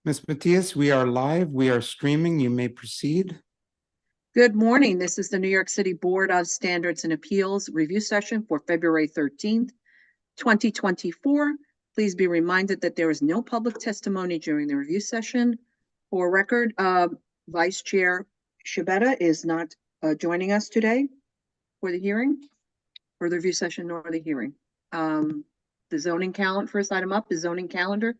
Ms. Matias, we are live. We are streaming. You may proceed. Good morning. This is the New York City Board of Standards and Appeals review session for February 13th, 2024. Please be reminded that there is no public testimony during the review session. For record, Vice Chair Shabeta is not joining us today for the hearing, for the review session nor the hearing. The zoning calendar, first item up is zoning calendar.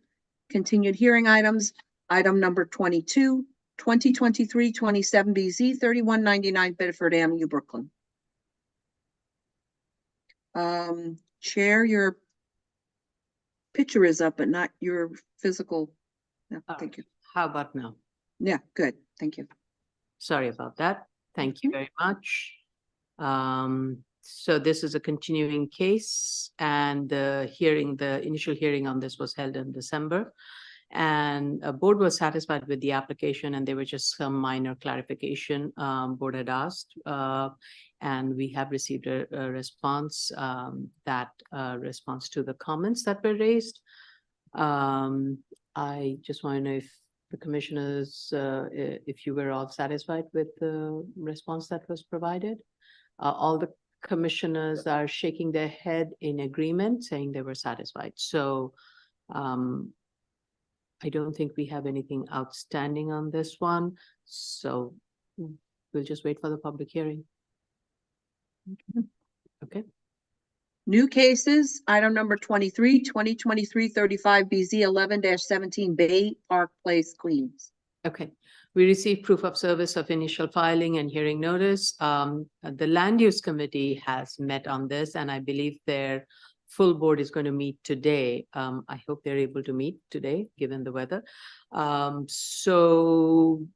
Continued hearing items, item number 22, 2023-27 BZ 3199 Bedford Avenue, Brooklyn. Chair, your picture is up, but not your physical. No, thank you. How about now? Yeah, good. Thank you. Sorry about that. Thank you very much. So this is a continuing case, and the initial hearing on this was held in December. And a board was satisfied with the application, and there were just some minor clarification board had asked. And we have received a response that responds to the comments that were raised. I just want to know if the commissioners, if you were all satisfied with the response that was provided. All the commissioners are shaking their head in agreement, saying they were satisfied. So I don't think we have anything outstanding on this one. So we'll just wait for the public hearing. Okay. New cases, item number 23, 2023-35 BZ 11-17 Bay Park Place, Queens. Okay, we received proof of service of initial filing and hearing notice. The land use committee has met on this, and I believe their full board is going to meet today. I hope they're able to meet today, given the weather. So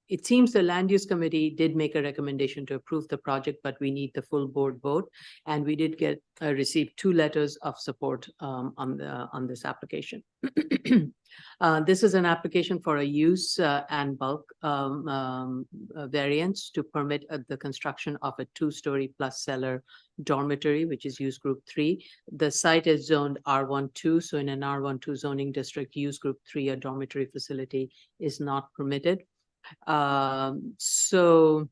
it seems the land use committee did make a recommendation to approve the project, but we need the full board vote. And we did get receive 2 letters of support on this application. This is an application for a use and bulk variance to permit the construction of a 2-story plus cellar dormitory, which is use group 3. The site is zoned R12, so in an R12 zoning district, use group 3, a dormitory facility is not permitted. So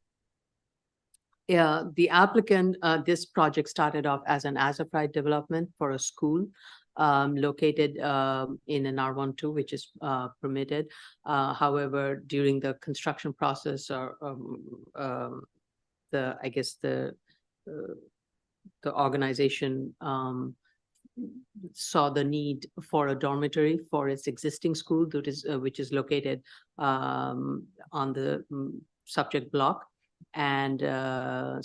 yeah, the applicant, this project started off as an as-of-right development for a school located in an R12, which is permitted. However, during the construction process, or the organization saw the need for a dormitory for its existing school, that is, which is located on the subject block. And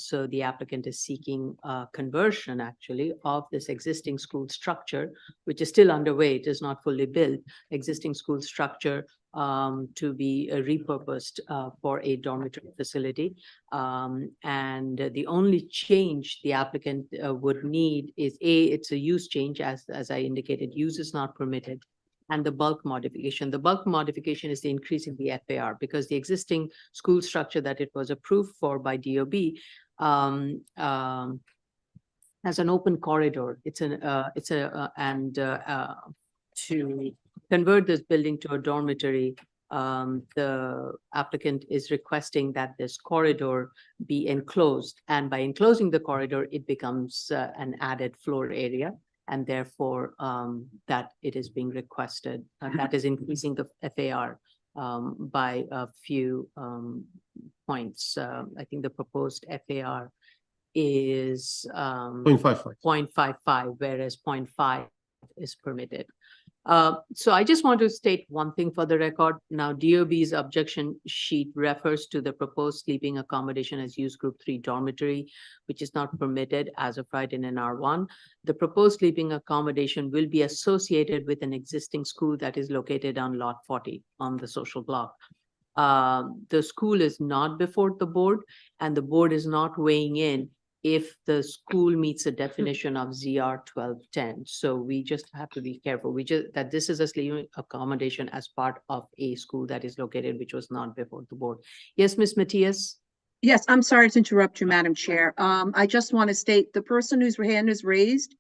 so the applicant is seeking conversion, actually, of this existing school structure, which is still underway. It is not fully built, existing school structure to be repurposed for a dormitory facility. And the only change the applicant would need is it's a use change, as I indicated, use is not permitted. And the bulk modification. The bulk modification is the increase in the FAR, because the existing school structure that it was approved for by DOB has an open corridor. To convert this building to a dormitory, the applicant is requesting that this corridor be enclosed. And by enclosing the corridor, it becomes an added floor area. And therefore, that it is being requested, that is increasing the FAR by a few points. I think the proposed FAR is 0.55, whereas 0.5 is permitted. So I just want to state one thing for the record. Now, DOB's objection sheet refers to the proposed sleeping accommodation as use group 3 dormitory, which is not permitted as of right in an R1. The proposed sleeping accommodation will be associated with an existing school that is located on lot 40 on the social block. The school is not before the board, and the board is not weighing in if the school meets a definition of ZR 1210. So we just have to be careful. That this is a sleeping accommodation as part of a school that is located, which was not before the board. Yes, Ms. Matias? Yes, I'm sorry to interrupt you, Madam Chair. I just want to state the person whose hand is raised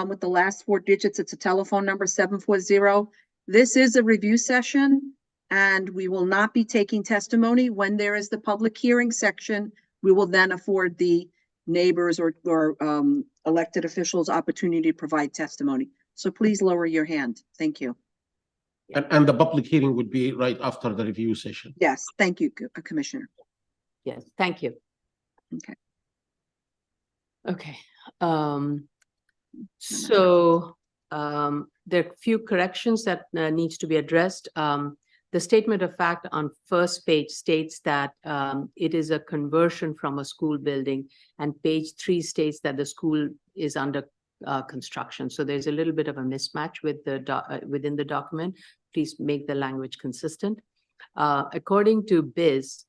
with the last 4 digits, it's a telephone number 740. This is a review session, and we will not be taking testimony. When there is the public hearing section, we will then afford the neighbors or elected officials opportunity to provide testimony. So please lower your hand. Thank you. And the public hearing would be right after the review session. Yes, thank you, Commissioner. Yes, thank you. Okay. Okay, so there are a few corrections that needs to be addressed. The statement of fact on first page states that it is a conversion from a school building, and page 3 states that the school is under construction. So there's a little bit of a mismatch with the within the document. Please make the language consistent. According to BIS,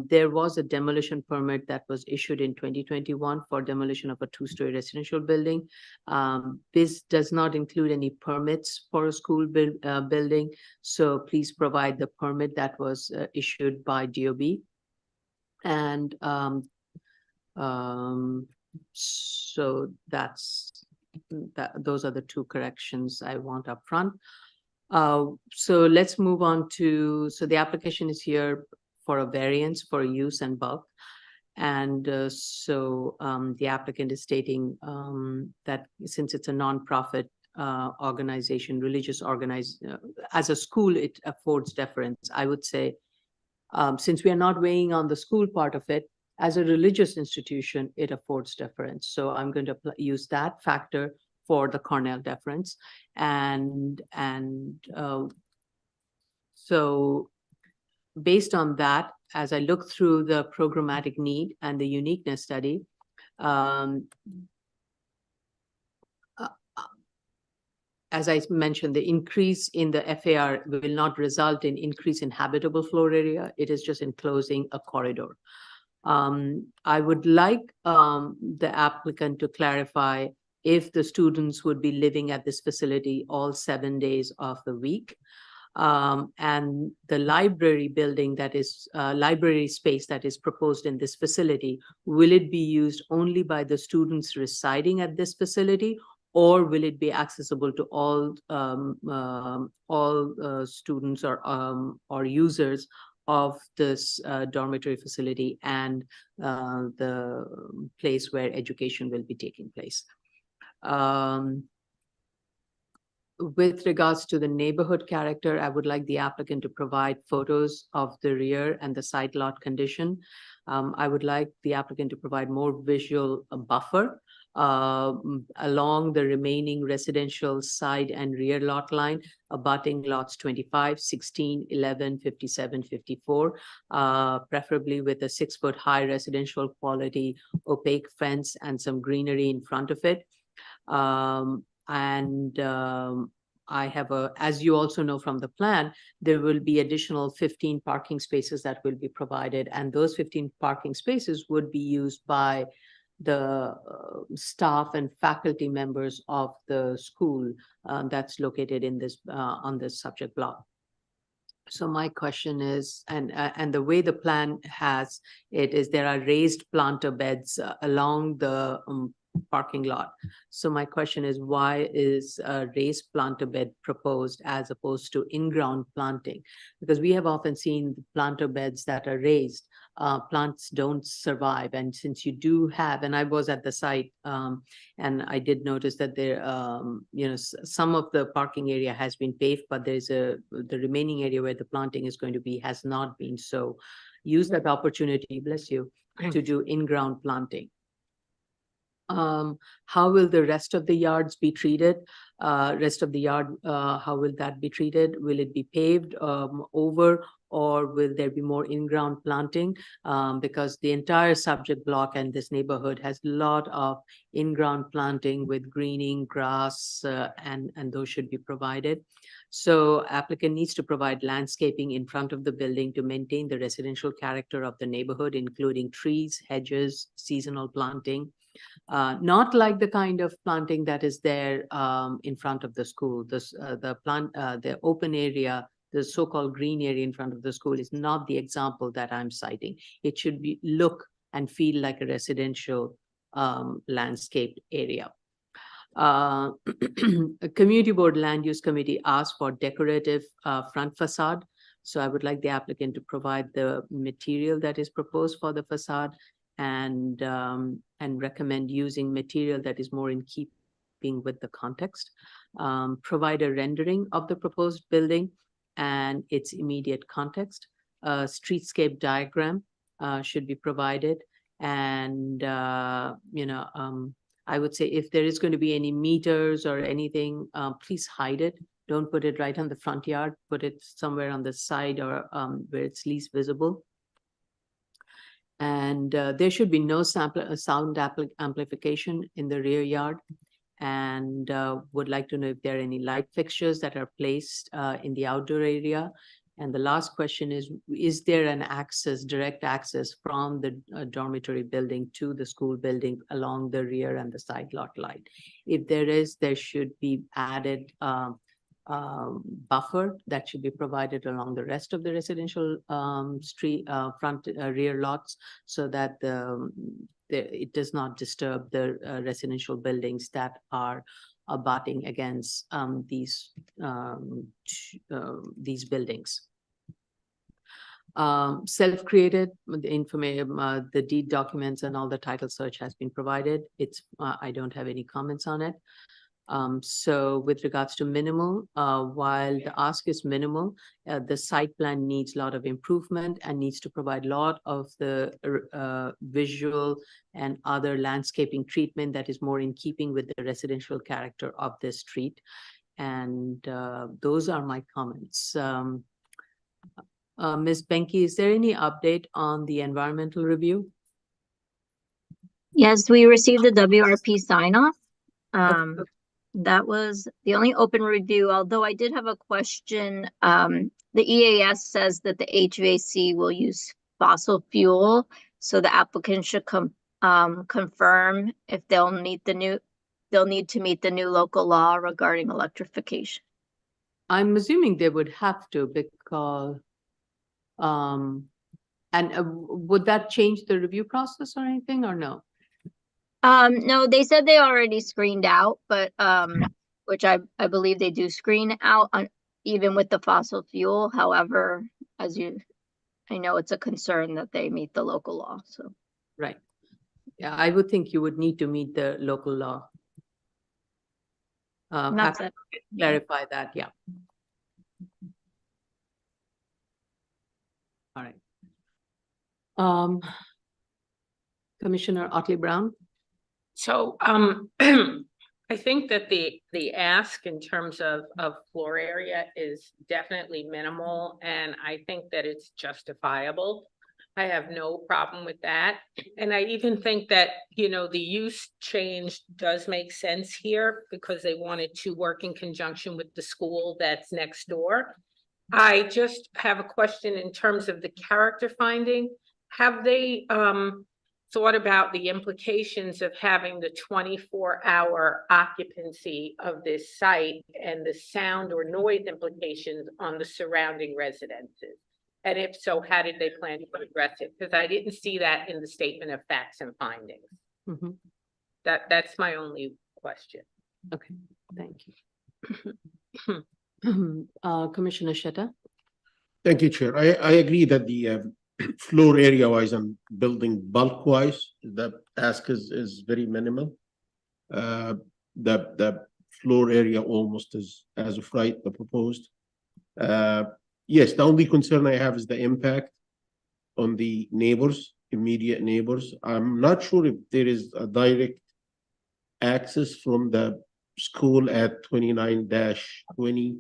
there was a demolition permit that was issued in 2021 for demolition of a 2-story residential building. BIS does not include any permits for a school building, so please provide the permit that was issued by DOB. And so those are the 2 corrections I want up front. So let's move on to, so the application is here for a variance for use and bulk. And the applicant is stating that since it's a nonprofit organization, religious as a school, it affords deference. I would say, since we are not weighing on the school part of it, as a religious institution, it affords deference. So I'm going to use that factor for the Cornell deference. So based on that, as I look through the programmatic need and the uniqueness study, as I mentioned, the increase in the FAR will not result in increase in habitable floor area. It is just enclosing a corridor. I would like the applicant to clarify if the students would be living at this facility all 7 days of the week. And the library building that is, library space that is proposed in this facility, will it be used only by the students residing at this facility, or will it be accessible to all students or users of this dormitory facility and the place where education will be taking place? With regards to the neighborhood character, I would like the applicant to provide photos of the rear and the side lot condition. I would like the applicant to provide more visual buffer along the remaining residential side and rear lot line, abutting lots 25, 16, 11, 57, 54, preferably with a 6-foot high residential quality opaque fence and some greenery in front of it. I have as you also know from the plan, there will be additional 15 parking spaces that will be provided, and those 15 parking spaces would be used by the staff and faculty members of the school that's located in this on this subject block. So my question is, and the way the plan has it is there are raised planter beds along the parking lot. So my question is, why is a raised planter bed proposed as opposed to in-ground planting? Because we have often seen planter beds that are raised, plants don't survive. And since you do have, and I was at the site, and I did notice that there, some of the parking area has been paved, but there's the remaining area where the planting is going to be has not been. So use that opportunity, bless you, to do in-ground planting. How will the rest of the yards be treated? Rest of the yard, how will that be treated? Will it be paved over, or will there be more in-ground planting? Because the entire subject block and this neighborhood has a lot of in-ground planting with greening, grass, and those should be provided. So applicant needs to provide landscaping in front of the building to maintain the residential character of the neighborhood, including trees, hedges, seasonal planting. Not like the kind of planting that is there in front of the school. The open area, the so-called green area in front of the school is not the example that I'm citing. It should be look and feel like a residential landscaped area. A community board land use committee asked for decorative front facade. So I would like the applicant to provide the material that is proposed for the facade and recommend using material that is more in keeping with the context. Provide a rendering of the proposed building and its immediate context. A streetscape diagram should be provided. And, I would say if there is going to be any meters or anything, please hide it. Don't put it right on the front yard. Put it somewhere on the side or where it's least visible. And there should be no sound amplification in the rear yard. And would like to know if there are any light fixtures that are placed in the outdoor area. And the last question is there an direct access from the dormitory building to the school building along the rear and the side lot line? If there is, there should be added buffer that should be provided along the rest of the residential street front rear lots so that it does not disturb the residential buildings that are abutting against these buildings. Self-created, the information, the deed documents and all the title search has been provided. I don't have any comments on it. So with regards to minimal, while the ask is minimal, the site plan needs a lot of improvement and needs to provide a lot of the visual and other landscaping treatment that is more in keeping with the residential character of this street. And those are my comments. Ms. Benke, is there any update on the environmental review? Yes, we received the WRP sign-off. That was the only open review, although I did have a question. The EAS says that the HVAC will use fossil fuel, so the applicant should confirm if they'll need to meet the new local law regarding electrification. I'm assuming they would have to because, would that change the review process or anything or no? No, they said they already screened out, but which I believe they do screen out on even with the fossil fuel. However, I know it's a concern that they meet the local law. So right. Yeah, I would think you would need to meet the local law. That's it. Clarify that, yeah. All right. Commissioner Otley Brown. So I think that the ask in terms of floor area is definitely minimal, and I think that it's justifiable. I have no problem with that. And I even think that, the use change does make sense here because they wanted to work in conjunction with the school that's next door. I just have a question in terms of the character finding. Have they thought about the implications of having the 24-hour occupancy of this site and the sound or noise implications on the surrounding residences? And if so, how did they plan to address it? Because I didn't see that in the statement of facts and findings. Mm-hmm. That's my only question. Okay, thank you. Commissioner Shetta. Thank you, Chair. I agree that the floor area wise and building bulk wise, the ask is very minimal. The floor area almost is as of right, the proposed. Yes, the only concern I have is the impact on the neighbors, immediate neighbors. I'm not sure if there is a direct access from the school at 29-20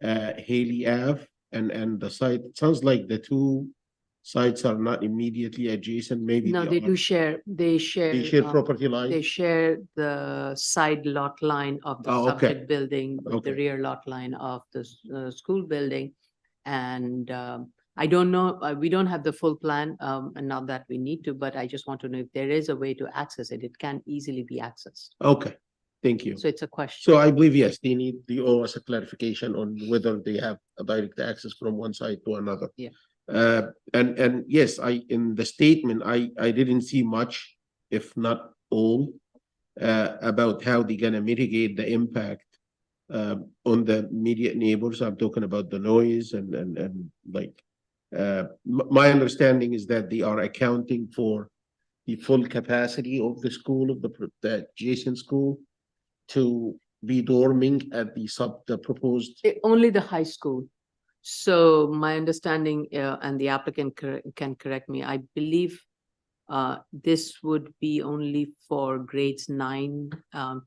Haley Ave and the site. It sounds like the two sites are not immediately adjacent, maybe. No, they do share. They share property line. They share the side lot line of the subject building with the rear lot line of the school building. And I don't know, we don't have the full plan, and not that we need to, but I just want to know if there is a way to access it. It can easily be accessed. Okay, thank you. So it's a question. So I believe, yes, they owe us a clarification on whether they have a direct access from one side to another. Yeah. And yes, in the statement, I didn't see much, if not all. about how they're gonna mitigate the impact on the immediate neighbors. I'm talking about the noise and like, my understanding is that they are accounting for the full capacity of the school, of the adjacent school, to be dorming at the proposed. Only the high school. So my understanding, and the applicant can correct me, I believe this would be only for grades 9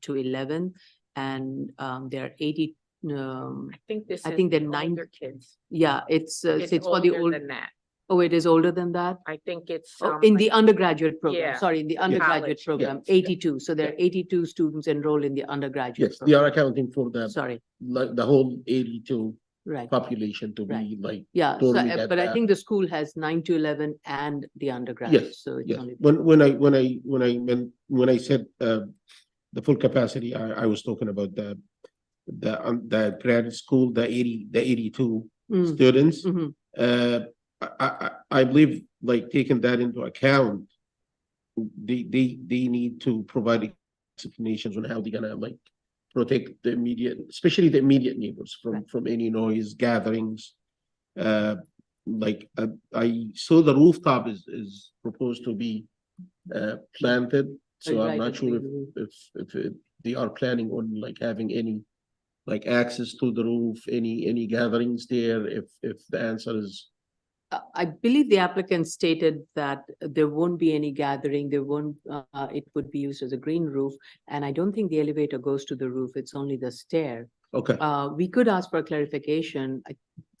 to 11, and there are 80. I think this I is think they're the 9. older kids. Yeah, it's for the older old. than that. Oh, it is older than that. I think it's. Oh, in the undergraduate program. yeah, Sorry, in the undergraduate college, program, yeah. 82. So there are 82 students enrolled in the undergraduate. Yes, they are program. accounting for the, Sorry, like, the whole 82 right. population to be Right. like. Yeah, so, dorming at but I that. think the school has 9 to 11 and the undergraduate. Yes, So it's yes. only. When I said the full capacity, I was talking about the graduate school, the 82 Mm, students. mhm. I believe, like, taking that into account, they need to provide explanations on how they're gonna, like, protect the immediate, especially the immediate neighbors from any noise gatherings. Like, I saw the rooftop is proposed to be planted, so I'm Right, not the sure green roof. if they are planning on, like, having any, like, access to the roof, any gatherings there. If the answer is I believe the applicant stated that there won't be any gathering, there won't, it would be used as a green roof. And I don't think the elevator goes to the roof, it's only the stair. okay, We could ask for clarification.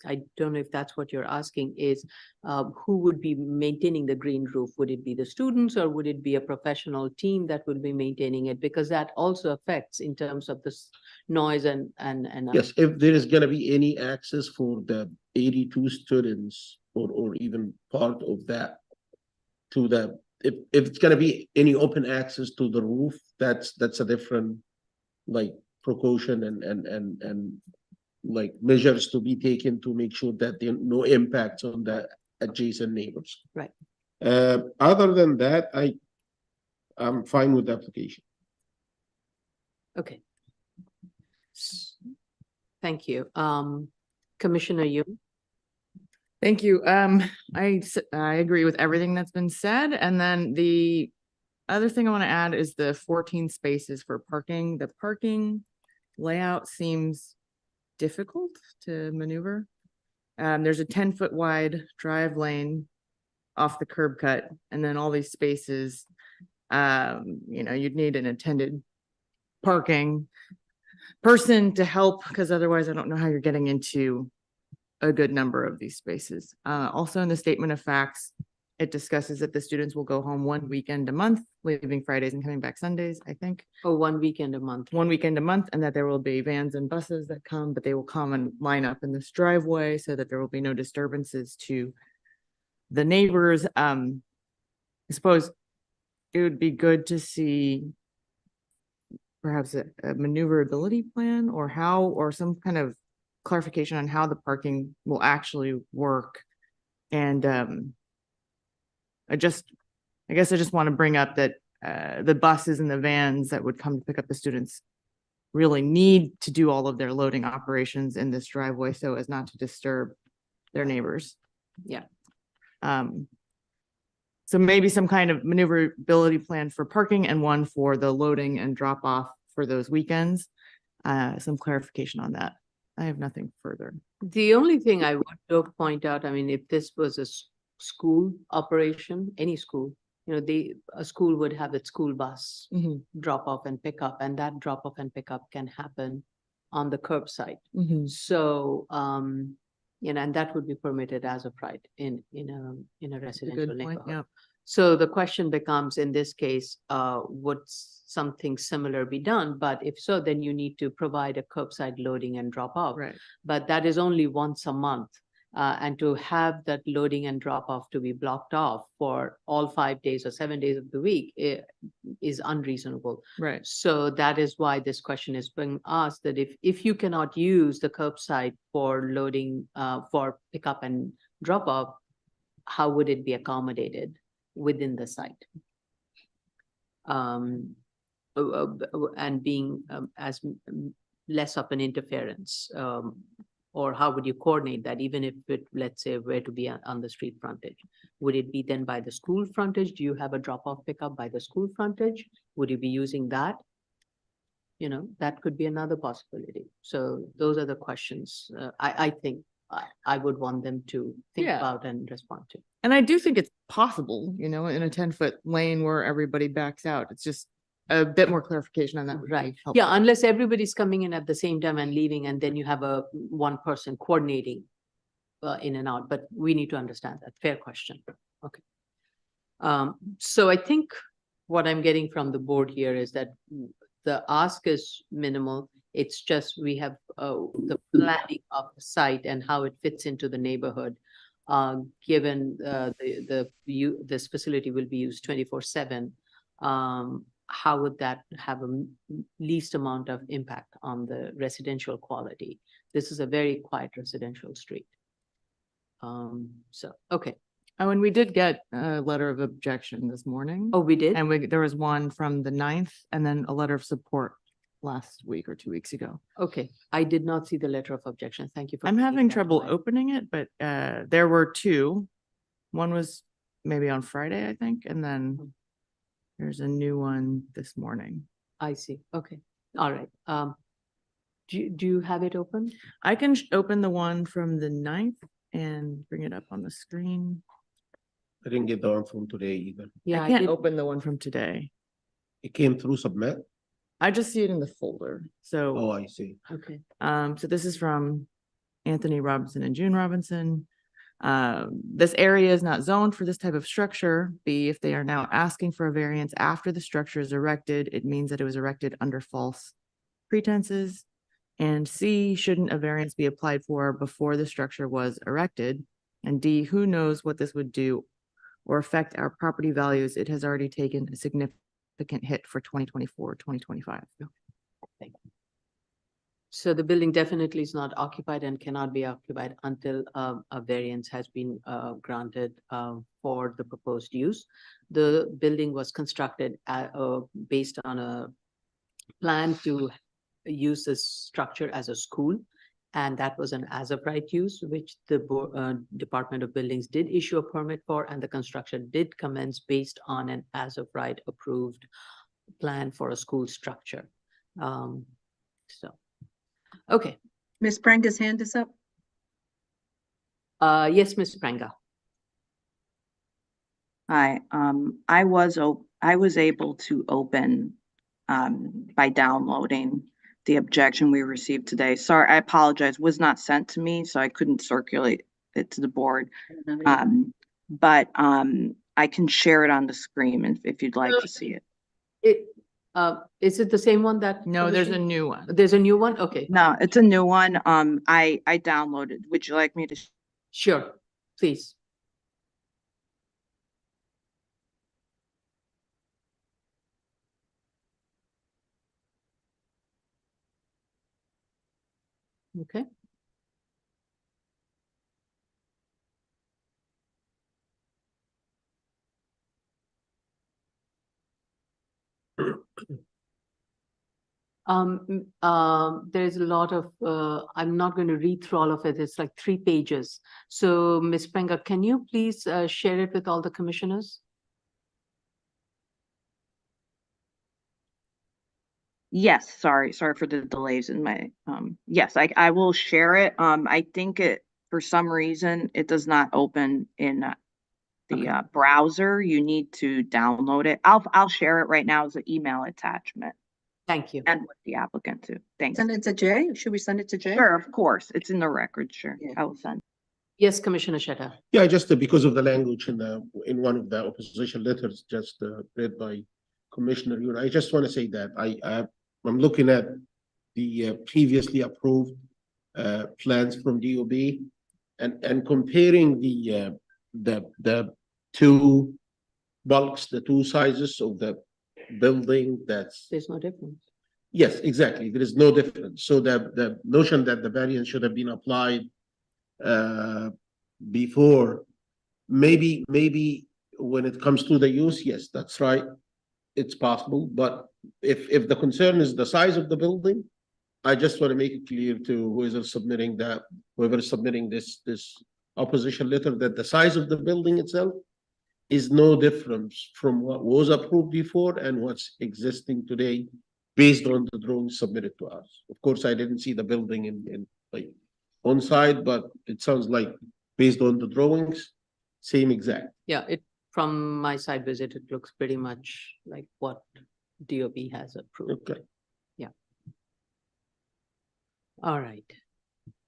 I don't know if that's what you're asking is, who would be maintaining the green roof? Would it be the students or would it be a professional team that would be maintaining it? Because that also affects in terms of this noise and. yes, if there is gonna be any access for the 82 students or even part of that to the, if it's gonna be any open access to the roof, that's a different, like, precaution and like measures to be taken to make sure that there are no impacts on the adjacent neighbors. Right. Other than that, I'm fine with the application. Okay. Thank you. Commissioner Yu. Thank you. I agree with everything that's been said. And then the other thing I want to add is the 14 spaces for parking. The parking layout seems difficult to maneuver. There's a 10-foot wide drive lane off the curb cut, and then all these spaces, you'd need an attended parking person to help, because otherwise I don't know how you're getting into a good number of these spaces. Also in the statement of facts, it discusses that the students will go home 1 weekend a month, leaving Fridays and coming back Sundays, I think. Oh, 1 weekend a month. 1 weekend a month, and that there will be vans and buses that come, but they will come and line up in this driveway so that there will be no disturbances to the neighbors. I suppose it would be good to see perhaps a maneuverability plan or some kind of clarification on how the parking will actually work. And I guess I just want to bring up that the buses and the vans that would come to pick up the students really need to do all of their loading operations in this driveway so as not to disturb their neighbors. Yeah. So maybe some kind of maneuverability plan for parking and one for the loading and drop off for those weekends. Some clarification on that. I have nothing further. The only thing I would point out, I mean, if this was a school operation, any school, a school would have its school bus drop off and pick up, and that drop off and pick up can happen on the curbside. So, and that would be permitted as of right in a residential Good point, neighborhood. yeah. So the question becomes, in this case, would something similar be done? But if so, then you need to provide a curbside loading and drop off. Right. But that is only once a month. And to have that loading and drop off to be blocked off for all 5 days or 7 days of the week is unreasonable. Right. So that is why this question is being asked, that if you cannot use the curbside for loading, for pickup and drop off, how would it be accommodated within the site? and being as less of an interference? Or how would you coordinate that, even if it, let's say, were to be on the street frontage? Would it be then by the school frontage? Do you have a drop-off pickup by the school frontage? Would you be using that? You know, that could be another possibility. So those are the questions I think I would want them to think Yeah. about and respond to. And I do think it's possible, you know, in a 10-foot lane where everybody backs out. It's just a bit more clarification on that. would be Right. helpful. Yeah, unless everybody's coming in at the same time and leaving, and then you have a one person coordinating in and out, but we need to understand that. Fair question. Okay. So I think what I'm getting from the board here is that the ask is minimal. It's just we have the planning of the site and how it fits into the neighborhood. Given this facility will be used 24/7. How would that have a least amount of impact on the residential quality? This is a very quiet residential street. So, okay. Oh, and we did get a letter of objection this morning. Oh, we did? And there was one from the 9th and then a letter of support last week or 2 weeks ago. Okay, I did not see the letter of objection. Thank you for. I'm bringing having that to trouble my- opening it, but there were two. One was maybe on Friday, I think, and then there's a new one this morning. I see. Okay, all right. Do you have it open? I can open the one from the 9th and bring it up on the screen. I didn't get the one from today either. Yeah, I I can't did. open the one from today. It came through submit. I just see it in the folder. So, Oh, I see. Okay, so this is from Anthony Robinson and June Robinson. This area is not zoned for this type of structure. B, if they are now asking for a variance after the structure is erected, it means that it was erected under false pretenses. And C, shouldn't a variance be applied for before the structure was erected? And D, who knows what this would do or affect our property values? It has already taken a significant hit for 2024, 2025. so the building definitely is not occupied and cannot be occupied until a variance has been granted for the proposed use. The building was constructed based on a plan to use this structure as a school. And that was an as-of-right use, which the Department of Buildings did issue a permit for, and the construction did commence based on an as-of-right approved plan for a school structure. Okay. Ms. Pranga's hand is up. Yes, Ms. Pranga. Hi, I was able to open by downloading the objection we received today. Sorry, I apologize, was not sent to me, so I couldn't circulate it to the board. But I can share it on the screen if you'd like to see it. Is it the same one that? No, there's a Commissioner- new one. There's a new one? Okay, No, it's a new one. I downloaded. Would you like me to? sure, please. Okay. There's a lot of, I'm not going to read through all of it. It's like 3 pages. So Ms. Pranga, can you please share it with all the commissioners? Yes, sorry for the delays in my, yes, I will share it. I think for some reason, it does not open in the browser. You need to download it. I'll share it right now as an email attachment Thank you. and with the applicant too. Thanks. Send it to Jay. Should we send it to Jay? Sure, of course. It's in the record, sure. Yeah. I will send. Yes, Commissioner Shetta. Yeah, just because of the language in one of the opposition letters just read by Commissioner Yun. I just want to say that I'm looking at the previously approved plans from DOB and comparing the two bulks, the two sizes of the building. There's no difference. Yes, exactly. There is no difference. So the notion that the variance should have been applied before, maybe when it comes to the use, yes, that's right. it's possible, but if the concern is the size of the building, I just want to make it clear to whoever is submitting this opposition letter, that the size of the building itself is no difference from what was approved before and what's existing today based on the drawings submitted to us. Of course, I didn't see the building in like on site, but it sounds like based on the drawings, same exact. Yeah, from my side visit, it looks pretty much like what DOB has approved. Okay. All right.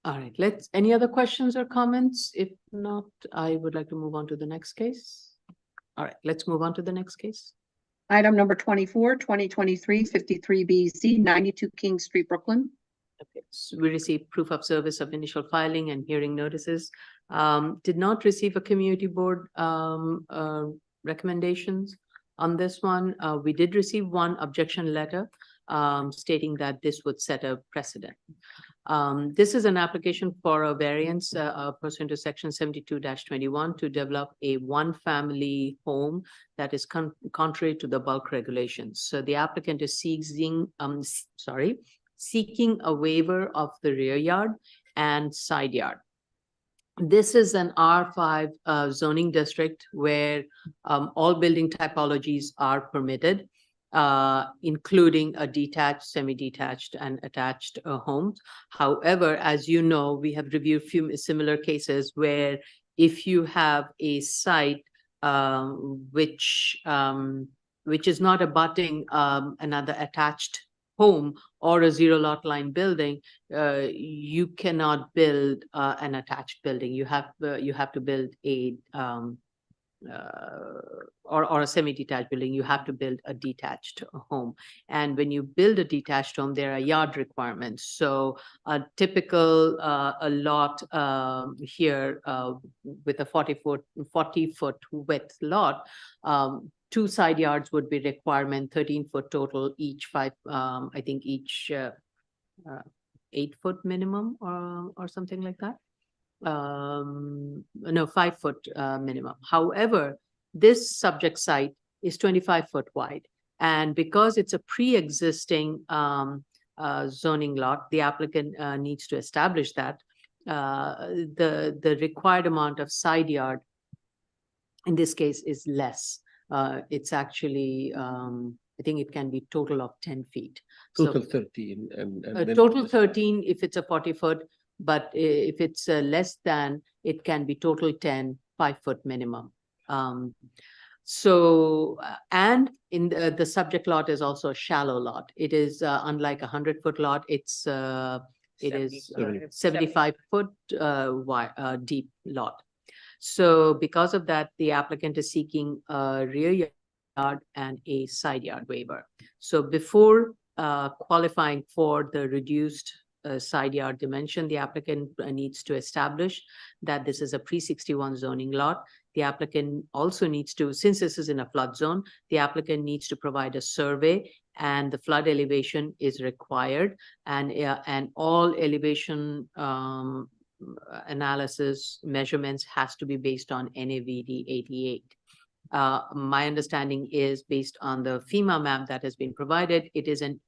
All right, any other questions or comments? If not, I would like to move on to the next case. All right, let's move on to the next case. Item number 24, 2023-53BZ, 92 King Street, Brooklyn. Okay, so we received proof of service of initial filing and hearing notices. Did not receive a community board recommendations on this one. We did receive one objection letter stating that this would set a precedent. This is an application for a variance pursuant to section 72-21 to develop a one-family home that is contrary to the bulk regulations. So the applicant is seeking a waiver of the rear yard and side yard. This is an R5 zoning district where all building typologies are permitted, including a detached, semi-detached, and attached homes. However, as you know, we have reviewed few similar cases where if you have a site which is not abutting another attached home or a zero lot line building, you cannot build an attached building. You have to build a or a semi-detached building. You have to build a detached home. And when you build a detached home, there are yard requirements. So a typical a lot here with a 40-foot width lot, 2 side yards would be requirement, 13-foot total, each 5, I think each 8-foot minimum or something like that. No, 5-foot minimum. However, this subject site is 25-foot wide. And because it's a pre-existing zoning lot, the applicant needs to establish that the required amount of side yard in this case is less. It's actually, I think it can be total of 10 feet. Total 13 and Total 13 if it's a 40-foot, but if it's less than, it can be total 10, 5-foot minimum. And in the subject lot is also a shallow lot. It is unlike a 100-foot lot. It is 75-foot wide, deep lot. So because of that, the applicant is seeking a rear yard and a side yard waiver. So before qualifying for the reduced side yard dimension, the applicant needs to establish that this is a pre-61 zoning lot. The applicant also needs to, since this is in a flood zone, the applicant needs to provide a survey, and the flood elevation is required, and all elevation analysis measurements has to be based on NAVD 88. My understanding is based on the FEMA map that has been provided, it is an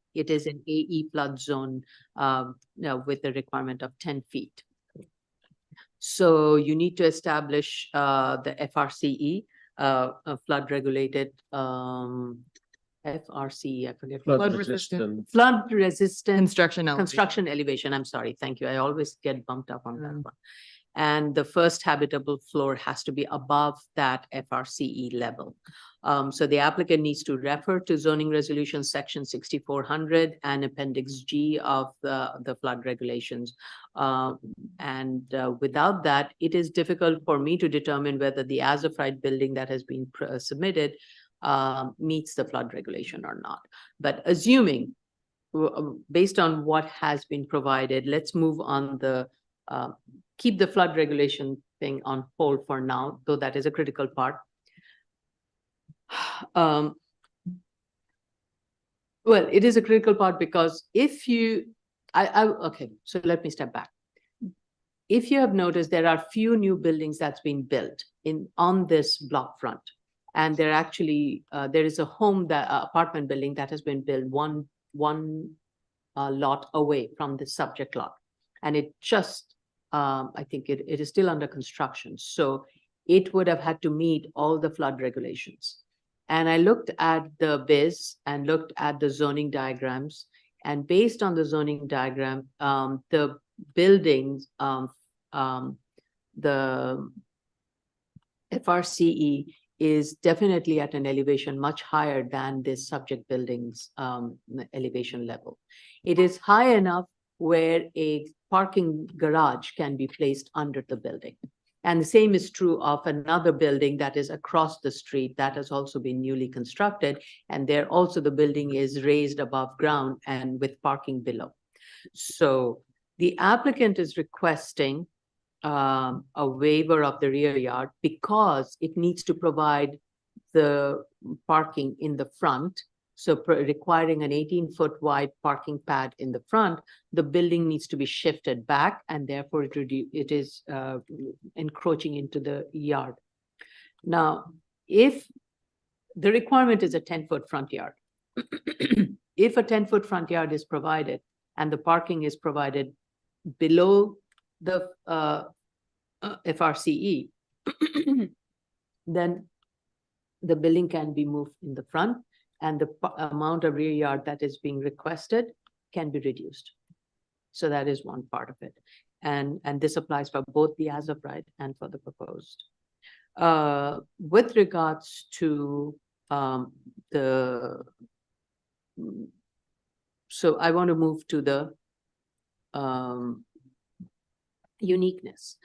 AE flood zone with a requirement of 10 feet. So you need to establish the FRCE, flood regulated, FRCE, I forget. flood resistant. Flood resistant Construction elevation. I'm sorry. Thank you. I always get bumped up on that one. And the first habitable floor has to be above that FRCE level. So the applicant needs to refer to zoning resolution section 6400 and appendix G of the flood regulations. Without that, it is difficult for me to determine whether the as-of-right building that has been submitted meets the flood regulation or not. But assuming, based on what has been provided, let's move on keep the flood regulation thing on hold for now, though that is a critical part. Well, it is a critical part because if you, okay, so let me step back. If you have noticed, there are few new buildings that's been built on this block front. And there actually, there is a home that, apartment building that has been built one lot away from the subject lot. And it just, I think it is still under construction. So it would have had to meet all the flood regulations. And I looked at the BIS and looked at the zoning diagrams. And based on the zoning diagram, the buildings, the FRCE is definitely at an elevation much higher than this subject building's elevation level. It is high enough where a parking garage can be placed under the building. And the same is true of another building that is across the street that has also been newly constructed. And there also the building is raised above ground and with parking below. So the applicant is requesting a waiver of the rear yard because it needs to provide the parking in the front. So requiring an 18-foot wide parking pad in the front, the building needs to be shifted back, and therefore it is encroaching into the yard. Now, if the requirement is a 10-foot front yard, if a 10-foot front yard is provided and the parking is provided below the FRCE, then the building can be moved in the front and the amount of rear yard that is being requested can be reduced. So that is one part of it. And this applies for both the as of right and for the proposed. With regards to so I want to move to the uniqueness.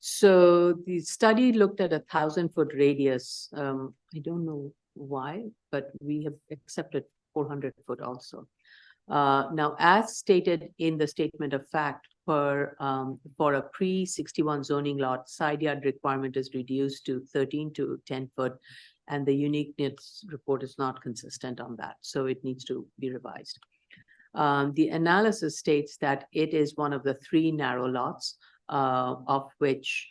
So the study looked at 1,000-foot radius. I don't know why, but we have accepted 400-foot also. Now, as stated in the statement of fact, for a pre-61 zoning lot, side yard requirement is reduced to 13 to 10 foot, and the uniqueness report is not consistent on that, so it needs to be revised. The analysis states that it is one of the 3 narrow lots, of which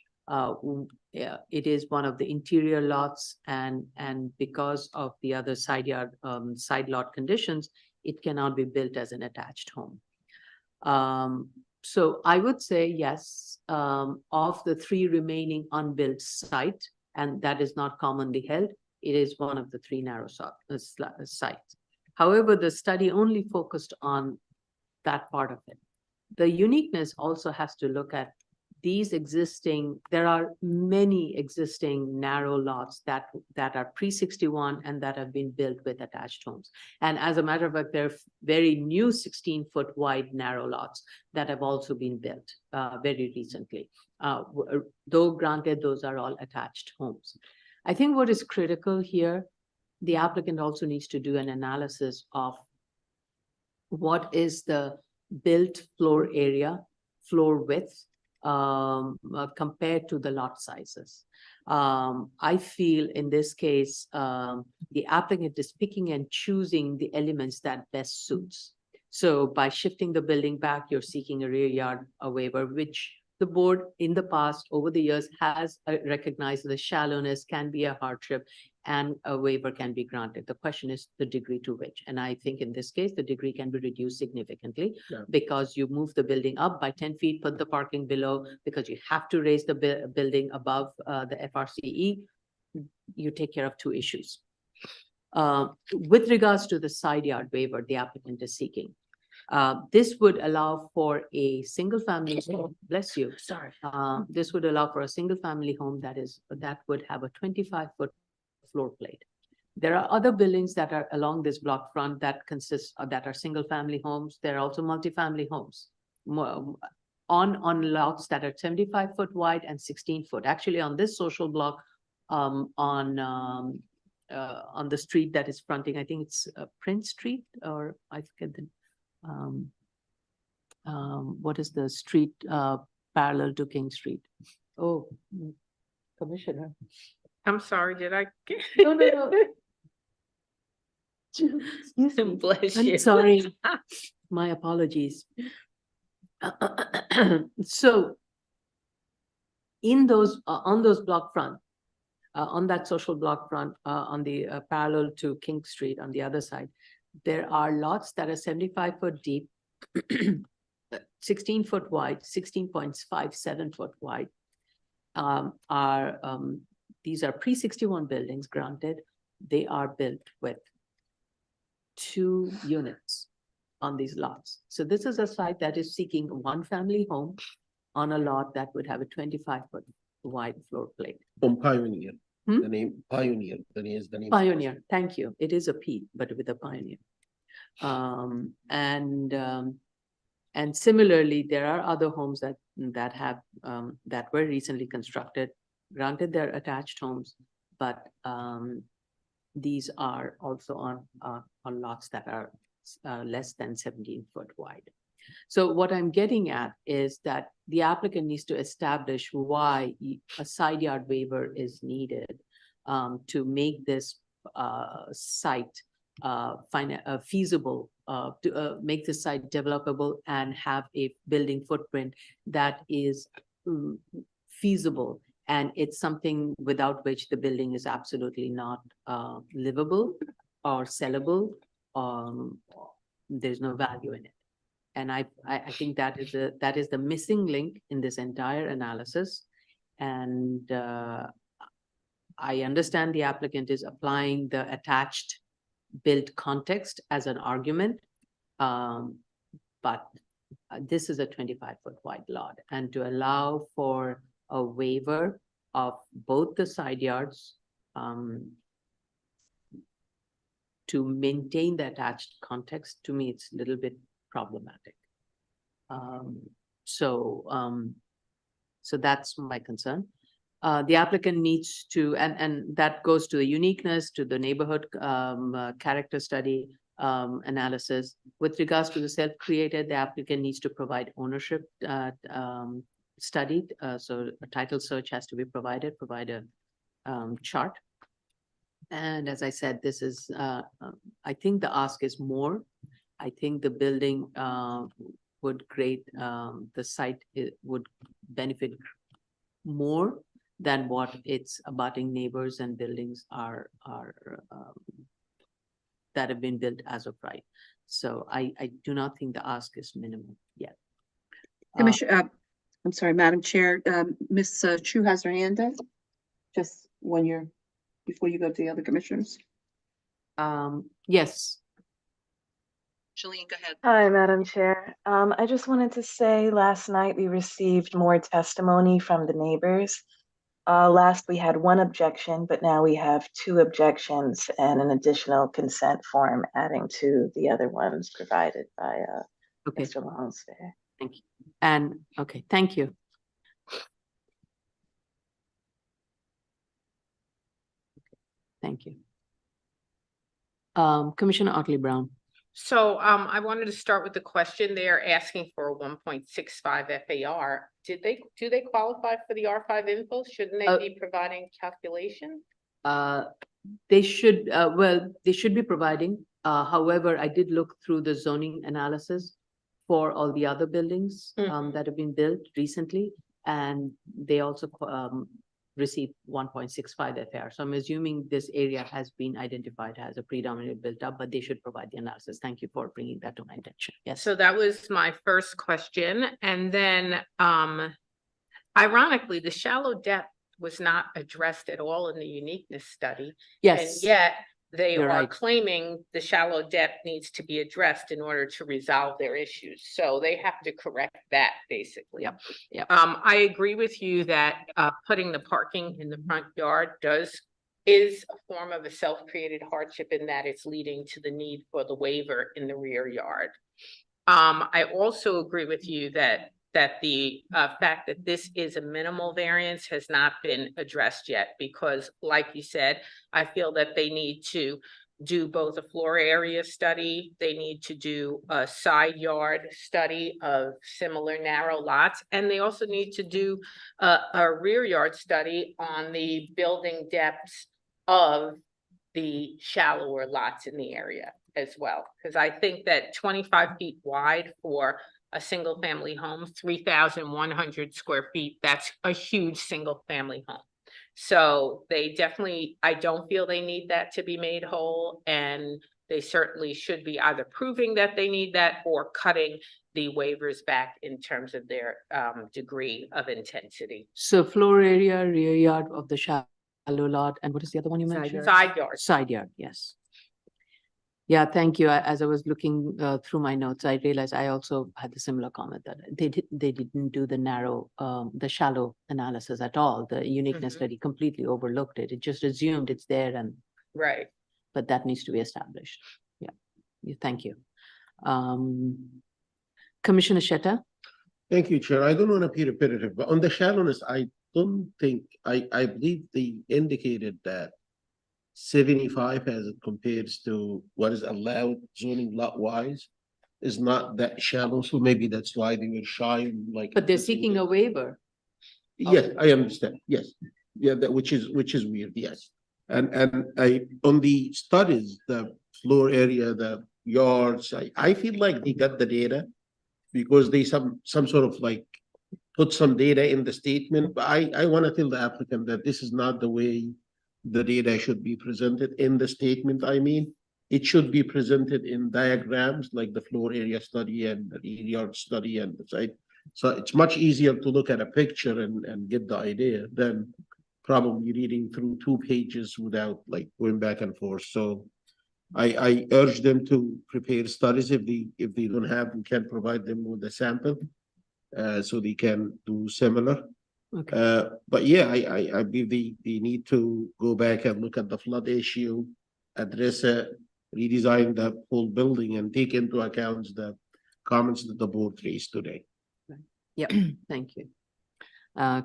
it is one of the interior lots, and because of the other side yard side lot conditions, it cannot be built as an attached home. So I would say yes, of the 3 remaining unbuilt site, and that is not commonly held, it is one of the 3 narrow sites. However, the study only focused on that part of it. The uniqueness also has to look at these existing, there are many existing narrow lots that are pre-61 and that have been built with attached homes. And as a matter of fact, there are very new 16-foot wide narrow lots that have also been built very recently. Though granted, those are all attached homes. I think what is critical here, the applicant also needs to do an analysis of what is the built floor area, floor width, compared to the lot sizes. I feel in this case, the applicant is picking and choosing the elements that best suits. So by shifting the building back, you're seeking a rear yard waiver, which the board in the past over the years has recognized the shallowness can be a hardship and a waiver can be granted. The question is the degree to which. And I think in this case, the degree can be reduced significantly because you move the building up by 10 feet, put the parking below, because you have to raise the building above the FRCE. You take care of 2 issues. With regards to the side yard waiver the applicant is seeking, this would allow for a single family home, bless you, sorry. This would allow for a single family home that would have a 25-foot floor plate. There are other buildings that are along this block front that that are single family homes. There are also multifamily homes on lots that are 75-foot wide and 16-foot. Actually, on this social block, on the street that is fronting, I think it's Prince Street, or I forget the what is the street parallel to King Street? Oh, Commissioner. I'm sorry, did I? No, no, no. Excuse me. Bless I'm you. sorry. My apologies. So in those on those block front, on that social block front, on the parallel to King Street on the other side, there are lots that are 75-foot deep, 16-foot wide, 16.57-foot wide. These are pre-61 buildings, granted. They are built with 2 units on these lots. So this is a site that is seeking a 1-family home on a lot that would have a 25-foot wide floor plate. On Pioneer, Hmm? the name Pioneer, that is the name. Pioneer, thank you. It is a P, but with a Pioneer. And similarly, there are other homes that that were recently constructed. Granted, they're attached homes, but these are also on lots that are less than 17-foot wide. So what I'm getting at is that the applicant needs to establish why a side yard waiver is needed to make this site feasible, to make the site developable and have a building footprint that is feasible. And it's something without which the building is absolutely not livable or sellable. There's no value in it. And I think that is the missing link in this entire analysis. And I understand the applicant is applying the attached built context as an argument, but this is a 25-foot wide lot, and to allow for a waiver of both the side yards to maintain the attached context, to me, it's a little bit problematic. So that's my concern. The applicant needs to, and that goes to the uniqueness, to the neighborhood character study analysis. With regards to the self-created, the applicant needs to provide ownership study. So a title search has to be provide a chart. And as I said, this is, I think the ask is more. I think the building would create, the site would benefit more than what its abutting neighbors and buildings are that have been built as of right. So I do not think the ask is minimal yet. Commissioner, I'm sorry, Madam Chair, Ms. Chu has her hand up. Just before you go to the other commissioners. Yes. Shalene, go ahead. Hi, Madam Chair. I just wanted to say last night we received more testimony from the neighbors. Last we had 1 objection, but now we have 2 objections and an additional consent form adding to the other ones provided by Okay. Mr. Longspare. Thank you. And okay, thank you. Thank you. Commissioner Otley Brown. So I wanted to start with the question. They're asking for a 1.65 FAR. Do they qualify for the R5 infill? Shouldn't they be providing calculation? They should, they should be providing. However, I did look through the zoning analysis for all the other buildings that have been built recently, and they also received 1.65 FAR. So I'm assuming this area has been identified as a predominantly built up, but they should provide the analysis. Thank you for bringing that to my attention. Yes. So that was my first question. And then ironically, the shallow depth was not addressed at all in the uniqueness study. Yes. And yet they You're are right. claiming the shallow depth needs to be addressed in order to resolve their issues. So they have to correct that basically. Yep, yep. I agree with you that putting the parking in the front yard is a form of a self-created hardship in that it's leading to the need for the waiver in the rear yard. I also agree with you that the fact that this is a minimal variance has not been addressed yet, because like you said, I feel that they need to do both a floor area study, they need to do a side yard study of similar narrow lots, and they also need to do a rear yard study on the building depths of the shallower lots in the area as well. Because I think that 25 feet wide for a single family home, 3,100 square feet, that's a huge single family home. So they definitely, I don't feel they need that to be made whole, and they certainly should be either proving that they need that or cutting the waivers back in terms of their degree of intensity. So floor area, rear yard of the shallow lot, and what is the other one you Side mentioned? yard. Side yards. Side yard, yes. Yeah, thank you. As I was looking through my notes, I realized I also had the similar comment that they didn't do the narrow, the shallow analysis at all. The uniqueness Mhm. study completely overlooked it. It just assumed it's there, and Right. but that needs to be established. Yeah, thank you. Commissioner Shetta? Thank you, Chair. I don't want to be repetitive, but on the shallowness, I don't think, I believe they indicated that 75 as it compares to what is allowed zoning lot wise is not that shallow, so maybe that's why they were shy, like. But they're seeking a waiver. Yes, I understand, yes. Yeah, that, which is weird, yes. And I, on the studies, the floor area, the yards, I feel like they got the data because they some sort of like put some data in the statement, but I want to tell the applicant that this is not the way the data should be presented in the statement. I mean, it should be presented in diagrams like the floor area study and the rear yard study and the site. So it's much easier to look at a picture and get the idea than probably reading through 2 pages without like going back and forth. So I urge them to prepare studies if they don't have, we can provide them with a sample. So they can do similar. Okay. But yeah, I believe they need to go back and look at the flood issue, address it, redesign the whole building and take into account the comments that the board raised today. Yep, thank you.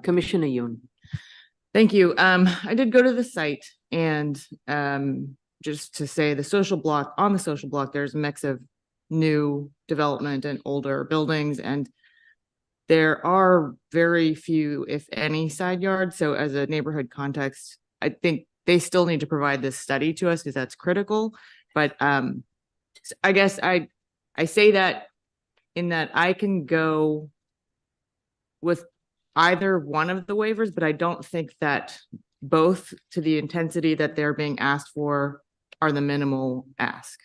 Commissioner Yoon? Thank you. I did go to the site and just to say on the social block, there's a mix of new development and older buildings, and there are very few, if any, side yards. So as a neighborhood context, I think they still need to provide this study to us because that's critical. But I guess I say that in that I can go with either one of the waivers, but I don't think that both to the intensity that they're being asked for are the minimal ask.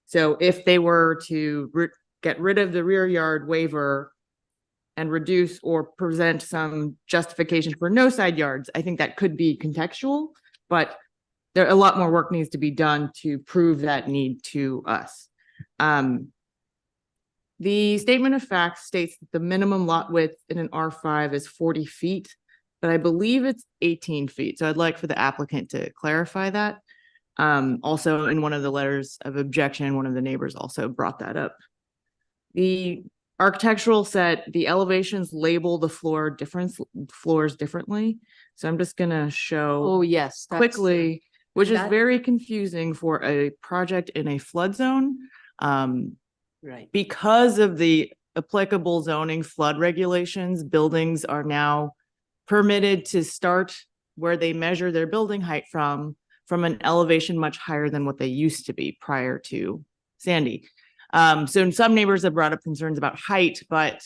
So if they were to get rid of the rear yard waiver and reduce or present some justification for no side yards, I think that could be contextual, but there a lot more work needs to be done to prove that need to us. The statement of facts states that the minimum lot width in an R5 is 40 feet, but I believe it's 18 feet. So I'd like for the applicant to clarify that. Also in one of the letters of objection, one of the neighbors also brought that up. The architectural set, the elevations label the floors differently. So I'm just gonna show Oh, yes. quickly, which is that- very confusing for a project in a flood zone. Right. Because of the applicable zoning flood regulations, buildings are now permitted to start where they measure their building height from an elevation much higher than what they used to be prior to Sandy. So some neighbors have brought up concerns about height, but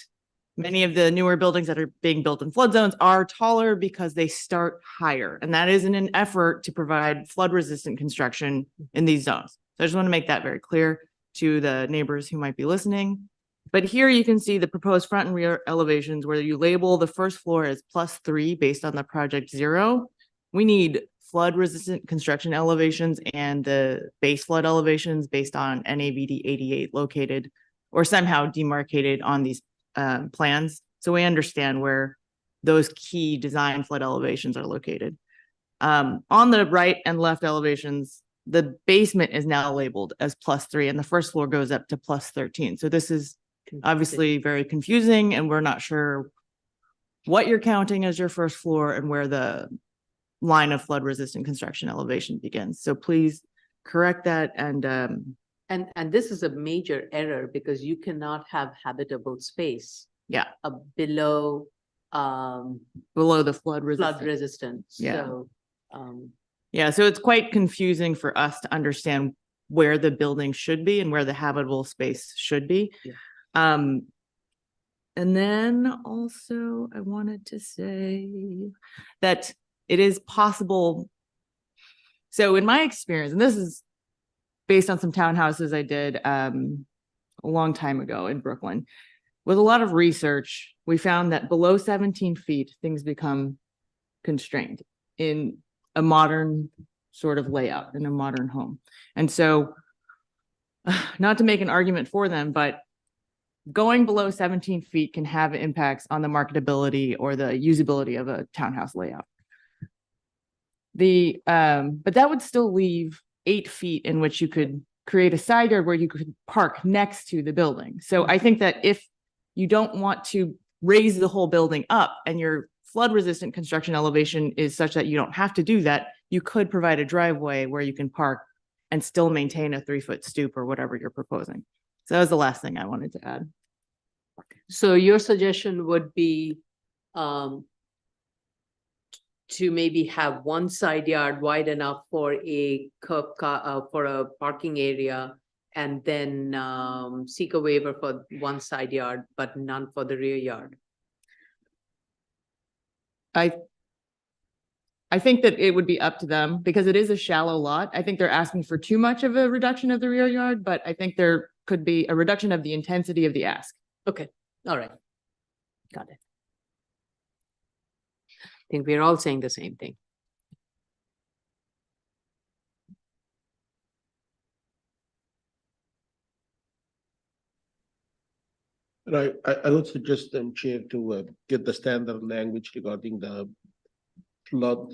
many of the newer buildings that are being built in flood zones are taller because they start higher. And that is in an effort to provide flood resistant construction in these zones. So I just want to make that very clear to the neighbors who might be listening. But here you can see the proposed front and rear elevations where you label the first floor as +3 based on the project 0. We need flood resistant construction elevations and the base flood elevations based on NAVD 88 located or somehow demarcated on these plans. So we understand where those key design flood elevations are located. On the right and left elevations, the basement is now labeled as +3 and the first floor goes up to +13. So this is obviously very confusing and we're not sure what you're counting as your first floor and where the line of flood resistant construction elevation begins. So please correct that and this is a major error because you cannot have habitable space yeah, below below the flood resistant. resistance. Yeah. So Yeah, so it's quite confusing for us to understand where the building should be and where the habitable space should be. Yeah. And then also I wanted to say that it is possible. So in my experience, and this is based on some townhouses I did a long time ago in Brooklyn, with a lot of research, we found that below 17 feet, things become constrained in a modern sort of layout in a modern home. And so, not to make an argument for them, but going below 17 feet can have impacts on the marketability or the usability of a townhouse layout. But that would still leave 8 feet in which you could create a side yard where you could park next to the building. So I think that if you don't want to raise the whole building up and your flood resistant construction elevation is such that you don't have to do that, you could provide a driveway where you can park and still maintain a 3-foot stoop or whatever you're proposing. So that was the last thing I wanted to add. So your suggestion would be to maybe have one side yard wide enough for a for a parking area, and then seek a waiver for one side yard, but none for the rear yard. I think that it would be up to them because it is a shallow lot. I think they're asking for too much of a reduction of the rear yard, but I think there could be a reduction of the intensity of the ask. Okay, all right. Got it. I think we're all saying the same thing. Right, I would suggest them, Chair, to get the standard language regarding the flood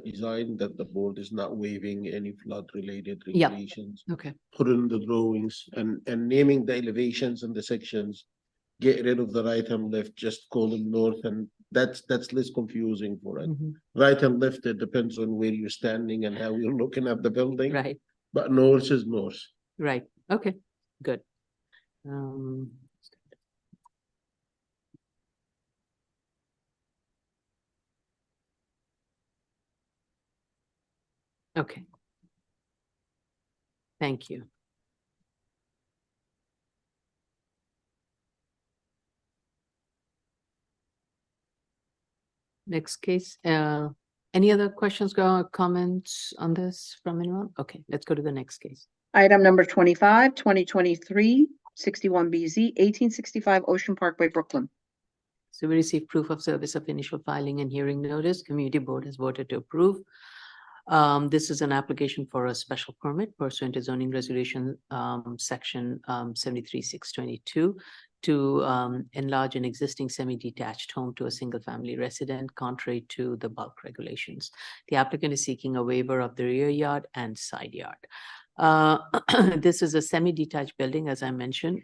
design, that the board is not waiving any flood-related Yeah. regulations. Okay. Put in the drawings and naming the elevations and the sections. Get rid of the right and left, just call them north, and that's less confusing for it. Mhm. Right and left, it depends on where you're standing and how you're looking at the building. Right, But north is north. right. Okay, good. Okay. Thank you. Next case, any other questions, comments on this from anyone? Okay, let's go to the next case. Item number 25, 2023, 61BZ, 1865 Ocean Parkway, Brooklyn. So we received proof of service of initial filing and hearing notice. Community board has voted to approve. This is an application for a special permit pursuant to zoning resolution section 73-622 to enlarge an existing semi-detached home to a single-family resident contrary to the bulk regulations. The applicant is seeking a waiver of the rear yard and side yard. This is a semi-detached building, as I mentioned.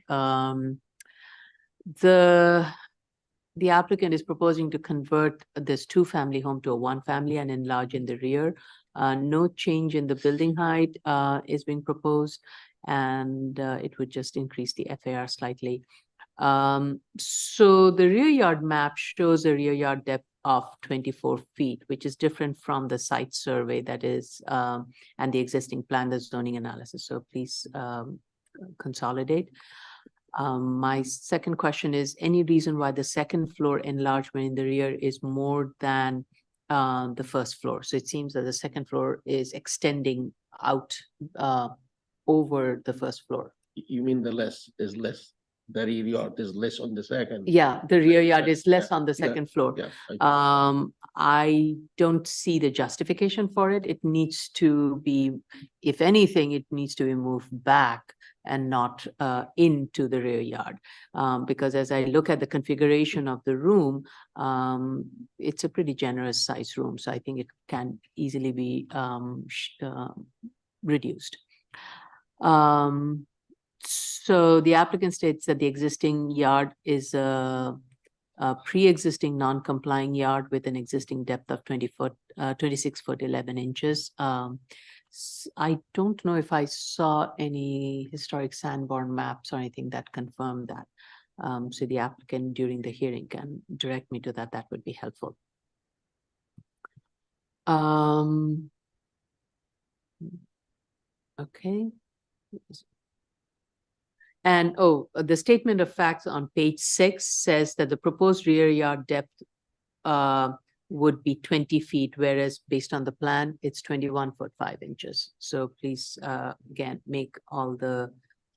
The applicant is proposing to convert this 2-family home to a 1-family and enlarge in the rear. No change in the building height is being proposed, and it would just increase the FAR slightly. So the rear yard map shows a rear yard depth of 24 feet, which is different from the site survey that is, and the existing plan, the zoning analysis. So please consolidate. My second question is, any reason why the second floor enlargement in the rear is more than the first floor? So it seems that the second floor is extending out over the first floor. You mean the less is less? The rear yard is less on the second? Yeah, the rear yard is less Yeah, on the yeah, second floor. Yeah. I don't see the justification for it. It needs to be, if anything, it needs to be moved back and not into the rear yard. Because as I look at the configuration of the room, it's a pretty generous size room. So I think it can easily be reduced. So the applicant states that the existing yard is a pre-existing non-complying yard with an existing depth of 26 foot 11 inches. I don't know if I saw any historic Sanborn maps or anything that confirmed that. So the applicant during the hearing can direct me to that. That would be helpful. Okay. And the statement of facts on page 6 says that the proposed rear yard depth would be 20 feet, whereas based on the plan, it's 21 foot 5 inches. So please, again, make all the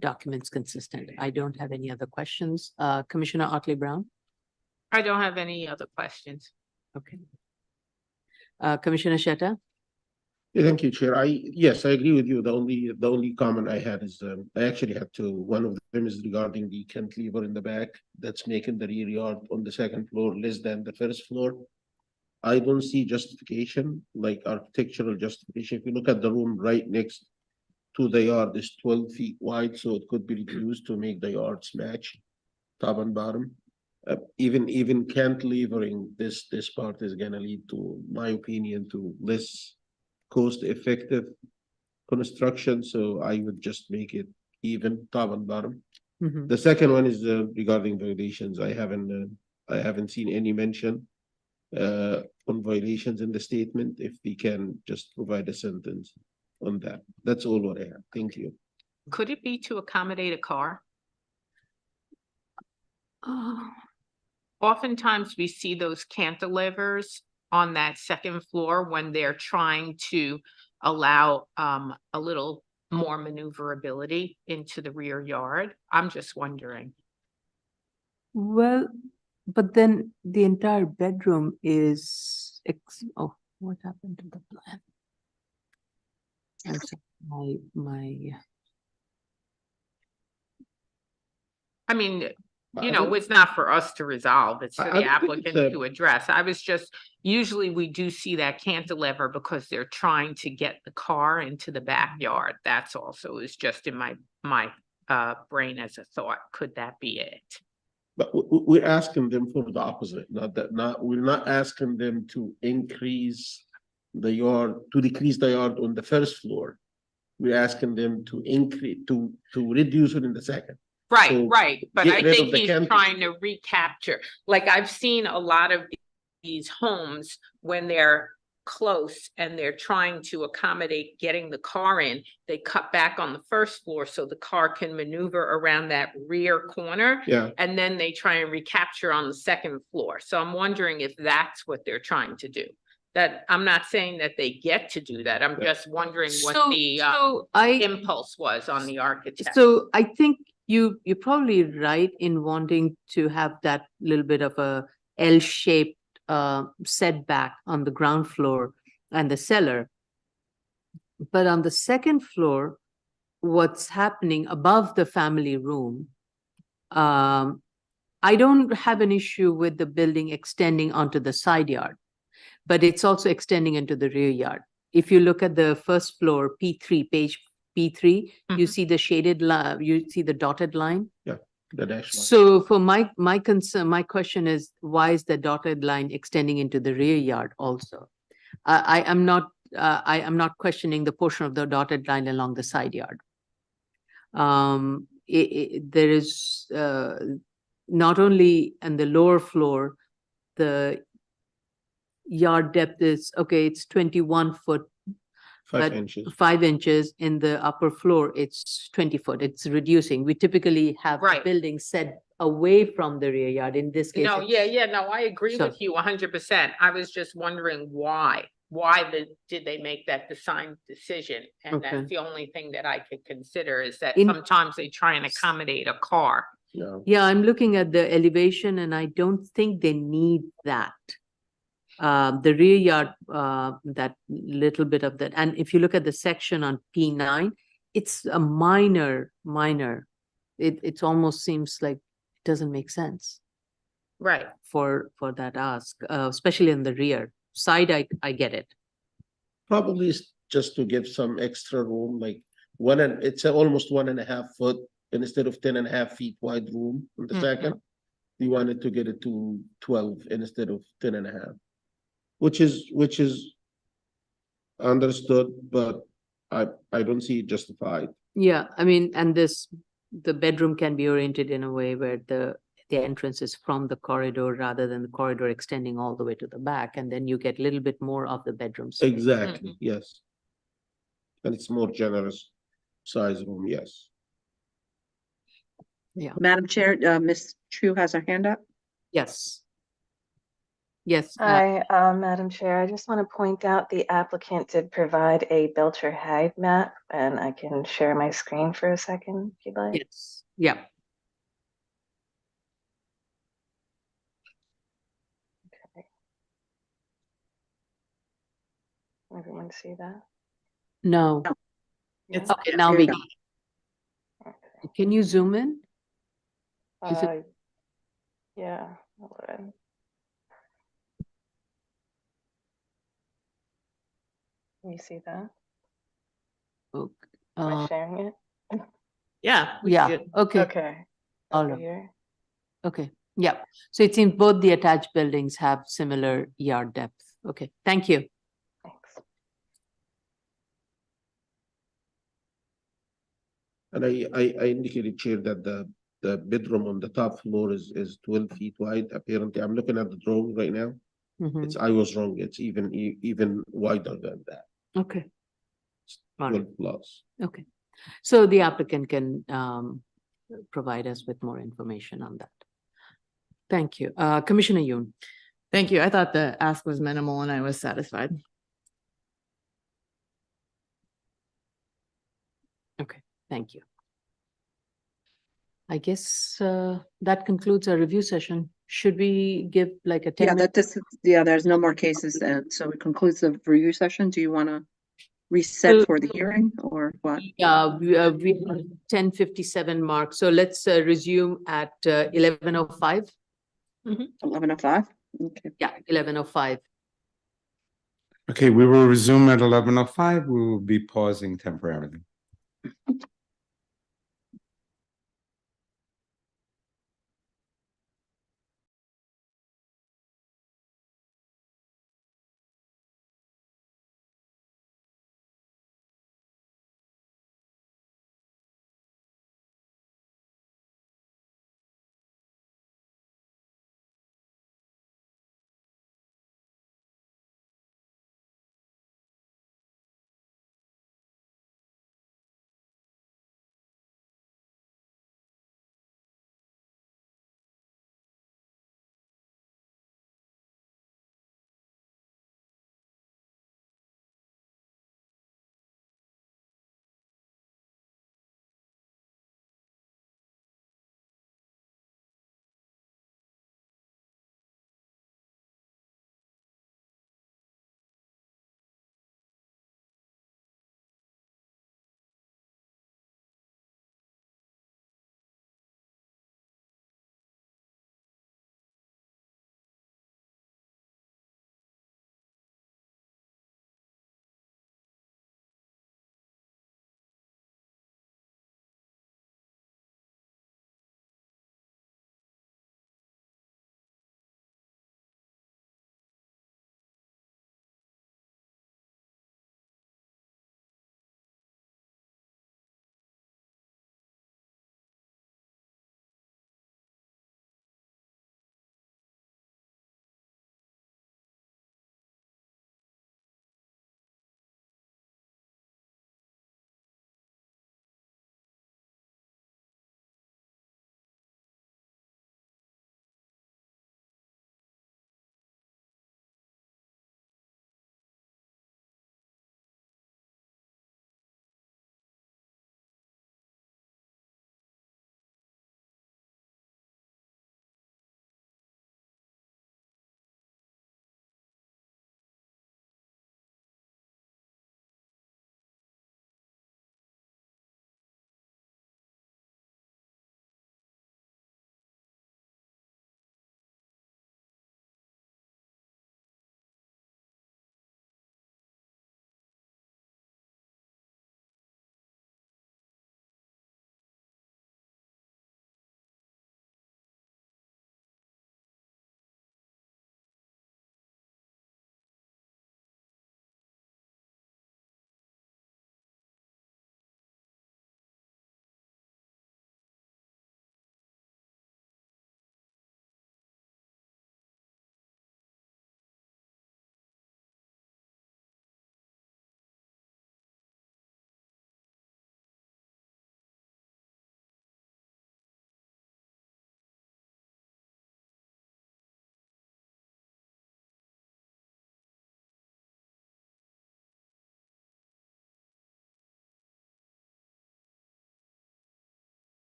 documents consistent. I don't have any other questions. Commissioner Otley Brown? I don't have any other questions. Okay. Commissioner Shetta? Yeah, thank you, Chair. Yes, I agree with you. The only comment I had is, I actually had two. One of them is regarding the cantilever in the back that's making the rear yard on the second floor less than the first floor. I don't see justification, like architectural justification. If you look at the room right next to the yard, is 12 feet wide, so it could be reduced to make the yards match, top and bottom. Even cantilevering this part is gonna lead to, my opinion, to less cost-effective construction, so I would just make it even top and bottom. Mhm. The second one is regarding violations. I haven't seen any mention on violations in the statement. If we can just provide a sentence on that. That's all what I have. Thank you. Could it be to accommodate a car? Oh, Oftentimes we see those cantilevers on that second floor when they're trying to allow a little more maneuverability into the rear yard. I'm just wondering. well, but then the entire bedroom is, oh, what happened to the plan? I'm sorry, my. I mean, I you know, don't- it's not for us to resolve, it's for I the don't think it's applicant a- to address. I was just, usually we do see that cantilever because they're trying to get the car into the backyard. That's also is just in my brain as a thought. Could that be it? But we're asking them for the opposite, we're not asking them to increase the yard, to decrease the yard on the first floor. We're asking them to increase, to reduce it in the second. Right, So right, but get I rid of think the he's trying to recapture, like I've seen a lot of these homes when they're close and they're trying to accommodate getting the car in, they cut back on the first floor so the car can maneuver around that rear corner. Yeah, And then they try and recapture on the second floor. So I'm wondering if that's what they're trying to do. That, I'm not saying that they get to do that. I'm Yeah. just wondering what So, the so I. impulse was on the architect. So I think you're probably right in wanting to have that little bit of a L-shaped setback on the ground floor and the cellar. But on the second floor, what's happening above the family room, I don't have an issue with the building extending onto the side yard, but it's also extending into the rear yard. If you look at the first floor, P3, page P3, you Mhm. see the shaded line, you see the dotted line. the dash line. So for my concern, my question is, why is the dotted line extending into the rear yard also? I am not questioning the portion of the dotted line along the side yard. There is not only in the lower floor, the yard depth is, okay, it's 21 foot, 5 but inches. 5 inches. In the upper floor, it's 20 foot. It's reducing. We typically have the Right. building set away from the rear yard. In this case. No, it's- yeah, no, I agree So- with you 100%. I was just wondering why. Did they make that design decision? And Okay. that's the only thing that I could consider is that In- sometimes they try and accommodate a car. Yeah, Yeah, I'm looking at the elevation and I don't think they need that. The rear yard, that little bit of that, and if you look at the section on P9, it's a minor. It almost seems like it doesn't make sense Right. for that ask, especially in the rear. Side, I get it. probably is just to give some extra room, like it's almost 1.5 foot instead of 10.5 feet wide room on the Mhm. second. We wanted to get it to 12 instead of 10.5. Which is understood, but I don't see it justified. Yeah, I mean, and the bedroom can be oriented in a way where the entrance is from the corridor rather than the corridor extending all the way to the back, and then you get a little bit more of the bedroom space. Exactly, yes. And it's more generous size room, yes. Madam Chair, Ms. Chu has her hand up. Yes. Yes. Hi, Madam Chair. I just want to point out the applicant did provide a Belcher Hyde map, and I can share my screen for a second if you'd like. Yes, yeah. Okay. Everyone see that? No. It's- Okay, now Here we, you go. Okay. can you zoom in? Is it- Uh, yeah, hold on. Can you see that? Okay, Am I Uh, sharing it? Yeah. we see yeah, it. okay, Okay. All Over right. here. okay, yeah. So it seems both the attached buildings have similar yard depth. Okay, thank you. Thanks. And I indicated, Chair, that the bedroom on the top floor is 12 feet wide. Apparently, I'm looking at the drawing right now. Mhm. I was wrong. It's even wider than that, Okay, all right, 12 plus. okay. So the applicant can provide us with more information on that. Thank you. Commissioner Yoon, Thank you. I thought the ask was minimal and I was satisfied. thank you. I guess that concludes our review session. Should we give like a 10 Yeah, minute? there's no more cases, so it concludes the review session. Do you want to reset for the hearing or what? Yeah, we 10:57 mark. So let's resume at 11:05. 11:05? Okay. Yeah, 11:05. Okay, we will resume at 11:05. We will be pausing temporarily.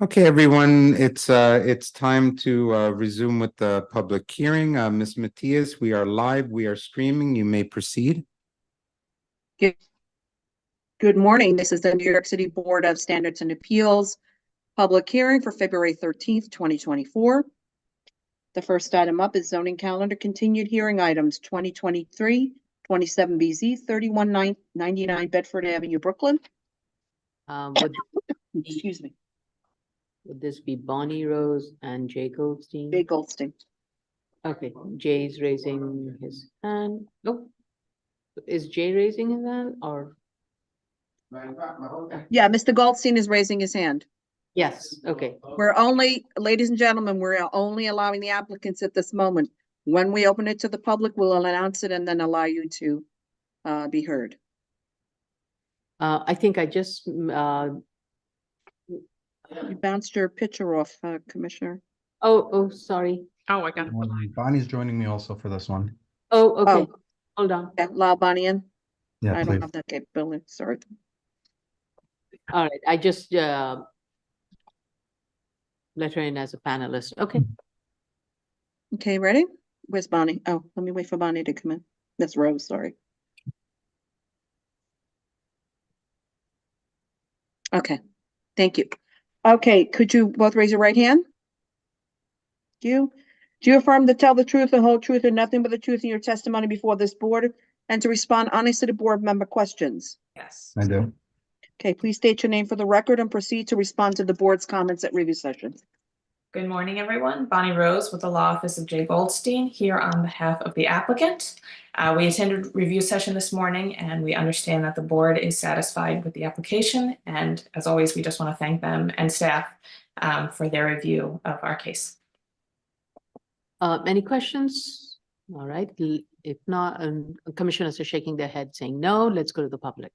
Okay, everyone, it's time to resume with the public hearing. Ms. Matias, we are live, we are streaming. You may proceed. Good morning. This is the New York City Board of Standards and Appeals public hearing for February 13th, 2024. The first item up is zoning calendar continued hearing items 2023-27 BZ 3199 Bedford Avenue, Brooklyn. Would Excuse me, this be Bonnie Rose and Jay Goldstein? Jay Goldstein. Okay, Jay's raising his hand. Oh, is Jay raising his hand or? Yeah, Mr. Goldstein is raising his hand. Yes, okay. We're only, ladies and gentlemen, we're only allowing the applicants at this moment. When we open it to the public, we'll announce it and then allow you to be heard. I think I just, You bounced your picture off, Commissioner. oh, sorry. Oh, I got it. Bonnie's joining me also for this one. Oh, okay. Oh. Hold on. Yeah, allow Bonnie in. Yeah, I please. don't have that capability, sorry. All right, I just let her in as a panelist. Okay. Okay, ready? Where's Bonnie? Oh, let me wait for Bonnie to come in. That's Rose, sorry. Okay, thank you. Okay, could you both raise your right hand? Do you affirm to tell the truth, the whole truth, and nothing but the truth in your testimony before this board, and to respond honestly to board member questions? Yes. I do. Okay, please state your name for the record and proceed to respond to the board's comments at review session. Good morning, everyone. Bonnie Rose with the Law Office of Jay Goldstein here on behalf of the applicant. We attended review session this morning and we understand that the board is satisfied with the application. And as always, we just want to thank them and staff for their review of our case. Any questions? All right, if not, commissioners are shaking their head saying no, let's go to the public.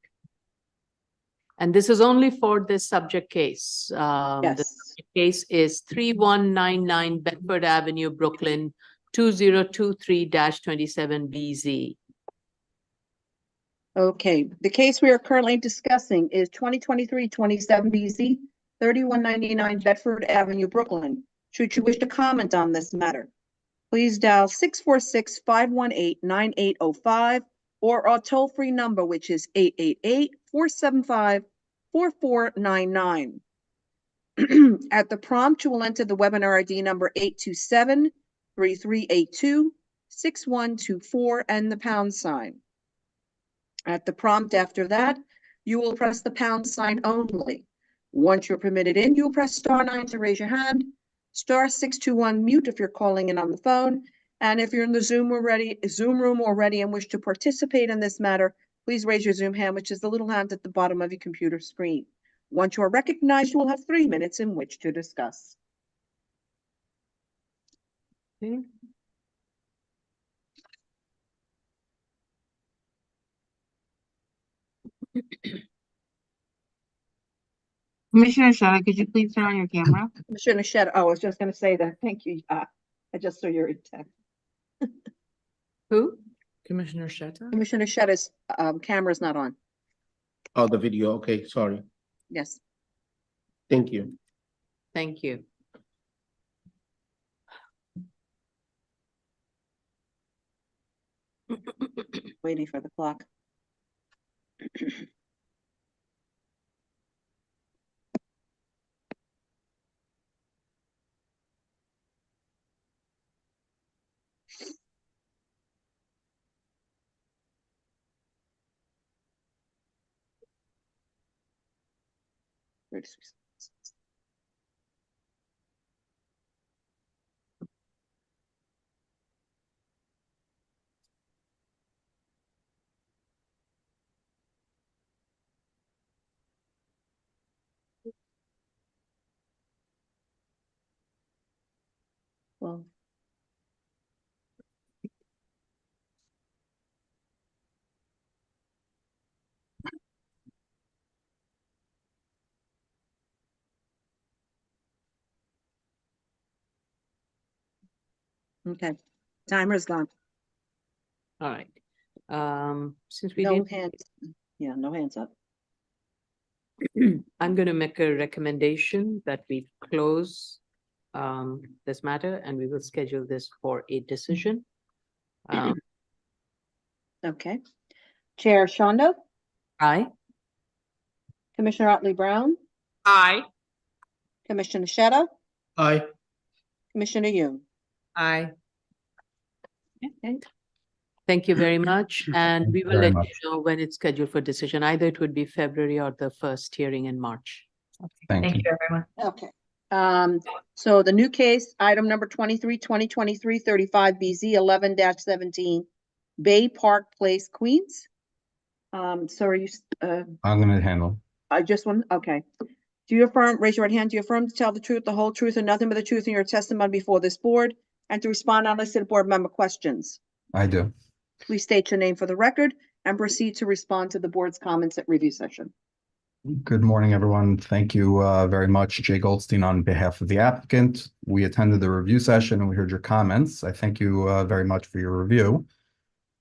And this is only for this subject case. The Yes. case is 3199 Bedford Avenue, Brooklyn, 2023-27 BZ. Okay, the case we are currently discussing is 2023-27 BZ, 3199 Bedford Avenue, Brooklyn. Should you wish to comment on this matter, please dial 646-518-9805 or our toll-free number, which is 888-475-4499. At the prompt, you will enter the webinar ID number 827-3382-6124 and the pound sign. At the prompt after that, you will press the pound sign only. Once you're permitted in, you'll press *9 to raise your hand, *6 to unmute if you're calling in on the phone, and if you're in the Zoom room already and wish to participate in this matter, please raise your Zoom hand, which is the little hand at the bottom of your computer screen. Once you are recognized, you will have 3 minutes in which to discuss. Okay. Commissioner Shada, could you please turn on your camera? Commissioner Shedd, I was just gonna say that. Thank you. I just saw your text. Who? Commissioner Sheta? Commissioner Shed's camera's not on. Oh, the video. Okay, sorry. Yes. Thank you. Thank you. Waiting for the clock. Well. Okay, timer's gone. All right. Since we No didn't, hands, yeah, no hands up. I'm going to make a recommendation that we close this matter and we will schedule this for a decision. Okay. Chair Shondo, Aye. Commissioner Otley Brown, Aye. Commissioner Sheta, Aye. Commissioner Yoon. Aye. Okay. Thank you very much, and Thank we you will very let much. you know when it's scheduled for decision. Either it would be February or the first hearing in March. Thank Thank you. you, everyone. Okay. So the new case, item number 2023-35 BZ 11-17, Bay Park Place, Queens. So are you, I'm gonna handle. I just want, okay. Do you affirm, raise your right hand, do you affirm to tell the truth, the whole truth, and nothing but the truth in your testimony before this board, and to respond honestly to board member questions? I do. Please state your name for the record and proceed to respond to the board's comments at review session. Good morning, everyone. Thank you very much, Jay Goldstein, on behalf of the applicant. We attended the review session and we heard your comments. I thank you very much for your review.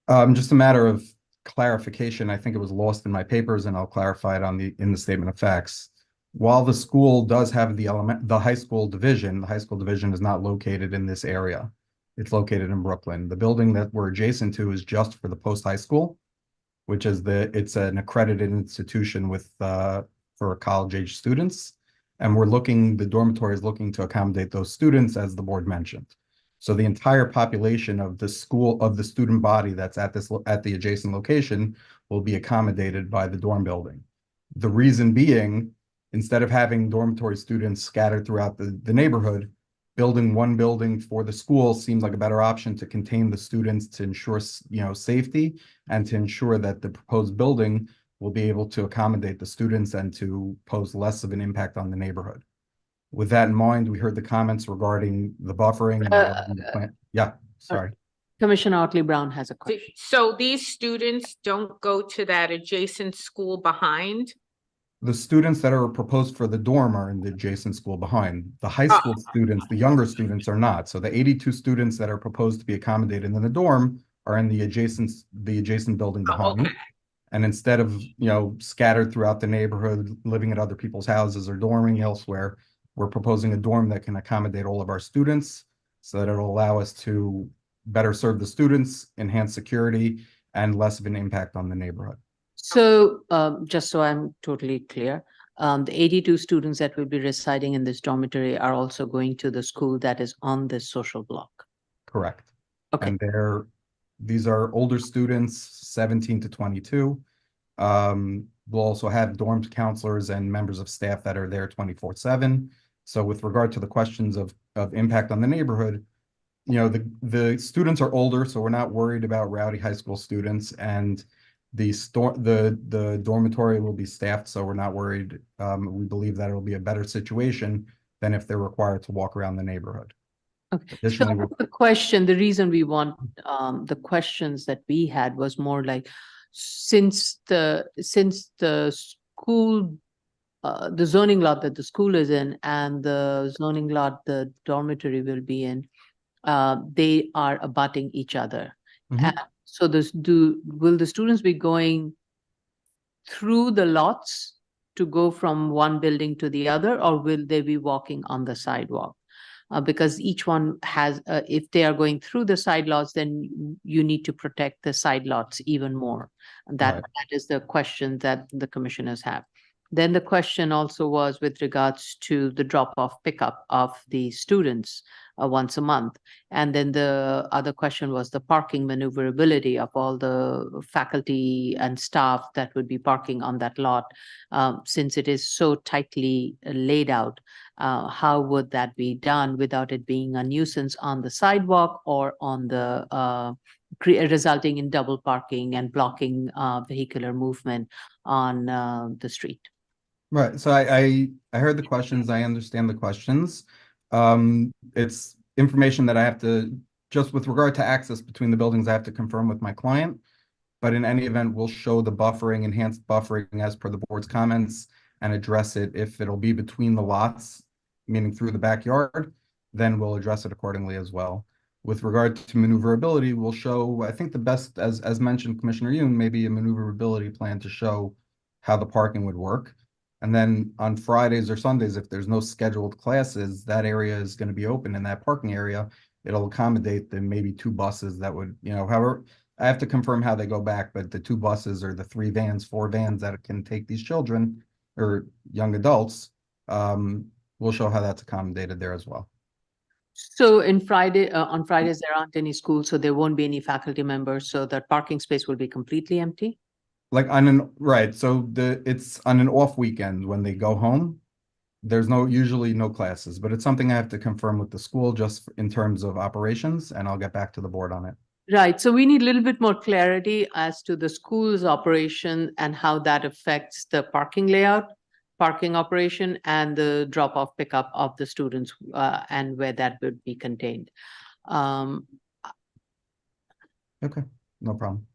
Just a matter of clarification. I think it was lost in my papers, and I'll clarify it in the statement of facts. While the school does have the high school division is not located in this area. It's located in Brooklyn. The building that we're adjacent to is just for the post-high school, which is it's an accredited institution with for college-age students. And the dormitory is looking to accommodate those students, as the board mentioned. So the entire population of the student body that's at the adjacent location will be accommodated by the dorm building. The reason being, instead of having dormitory students scattered throughout the neighborhood, building one building for the school seems like a better option to contain the students, to ensure, safety, and to ensure that the proposed building will be able to accommodate the students and to pose less of an impact on the neighborhood. With that in mind, we heard the comments regarding the buffering. Yeah, sorry. Commissioner Otley Brown has a question. So these students don't go to that adjacent school behind? The students that are proposed for the dorm are in the adjacent school behind. The high school students, the younger students, are not. So the 82 students that are proposed to be accommodated in the dorm are in the adjacent building behind. Okay. And instead of, scattered throughout the neighborhood, living at other people's houses or dorming elsewhere, we're proposing a dorm that can accommodate all of our students, so that it'll allow us to better serve the students, enhance security, and less of an impact on the neighborhood. So just so I'm totally clear, the 82 students that will be residing in this dormitory are also going to the school that is on this social block. Correct. Okay. And these are older students, 17 to 22. We'll also have dorm counselors and members of staff that are there 24/7. So with regard to the questions of impact on the neighborhood, the students are older, so we're not worried about rowdy high school students, and the dormitory will be staffed, so we're not worried. We believe that it'll be a better situation than if they're required to walk around the neighborhood. Okay. Additionally, So the reason we want the questions that we had was more like, since the school, the zoning lot that the school is in and the zoning lot the dormitory will be in, they are abutting each other. Mhm. So will the students be going through the lots to go from one building to the other, or will they be walking on the sidewalk? Because each one has, if they are going through the side lots, then you need to protect the side lots even more. And that is the question that the commissioners have. Then the question also was with regards to the drop-off pickup of the students once a month. And then the other question was the parking maneuverability of all the faculty and staff that would be parking on that lot. Since it is so tightly laid out, how would that be done without it being a nuisance on the sidewalk or on the resulting in double parking and blocking vehicular movement on the street? Right. So I heard the questions. I understand the questions. It's information that I have to, just with regard to access between the buildings, I have to confirm with my client. But in any event, we'll show the buffering, enhanced buffering as per the board's comments, and address it. If it'll be between the lots, meaning through the backyard, then we'll address it accordingly as well. With regard to maneuverability, we'll show, I think the best, as mentioned, Commissioner Yoon, maybe a maneuverability plan to show how the parking would work. And then on Fridays or Sundays, if there's no scheduled classes, that area is going to be open in that parking area. It'll accommodate the maybe 2 buses that would, however, I have to confirm how they go back, but the 2 buses or the 3 vans, 4 vans that can take these children or young adults, we'll show how that's accommodated there as well. So on Fridays, there aren't any schools, so there won't be any faculty members, so that parking space will be completely empty? Like right, so it's on an off weekend when they go home. There's usually no classes, but it's something I have to confirm with the school just in terms of operations, and I'll get back to the board on it. Right, so we need a little bit more clarity as to the school's operation and how that affects the parking layout, parking operation, and the drop-off pickup of the students, and where that would be contained. Okay, no problem.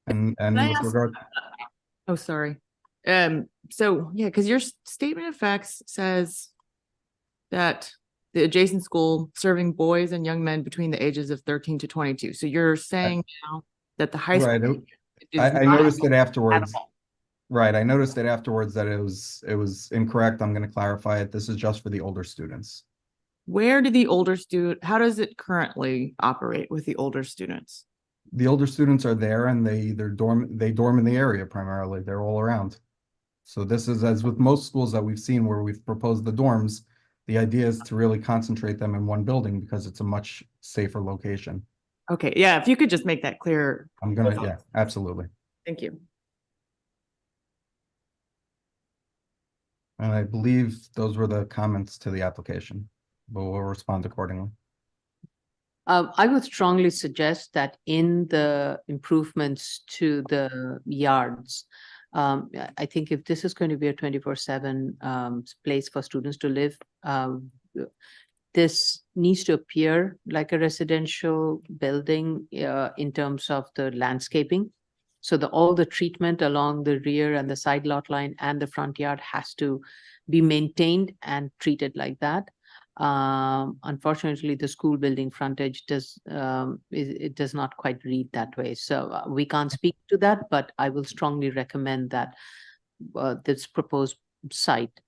And Can I with ask- regard, Oh, sorry. So yeah, because your statement of facts says that the adjacent school serving boys and young men between the ages of 13 to 22. So you're saying now that the high school. right, is I not noticed it at afterwards. all. Right, I noticed it afterwards that it was incorrect. I'm going to clarify it. This is just for the older students. Where do how does it currently operate with the older students? The older students are there and they dorm in the area primarily. They're all around. So this is, as with most schools that we've seen where we've proposed the dorms, the idea is to really concentrate them in one building because it's a much safer location. Okay, yeah, if you could just make that clear. Yeah, absolutely. Thank you. And I believe those were the comments to the application, but we'll respond accordingly. I would strongly suggest that in the improvements to the yards, I think if this is going to be a 24/7 place for students to live, this needs to appear like a residential building in terms of the landscaping. So all the treatment along the rear and the side lot line and the front yard has to be maintained and treated like that. Unfortunately, the school building frontage does not quite read that way. So we can't speak to that, but I will strongly recommend that this proposed site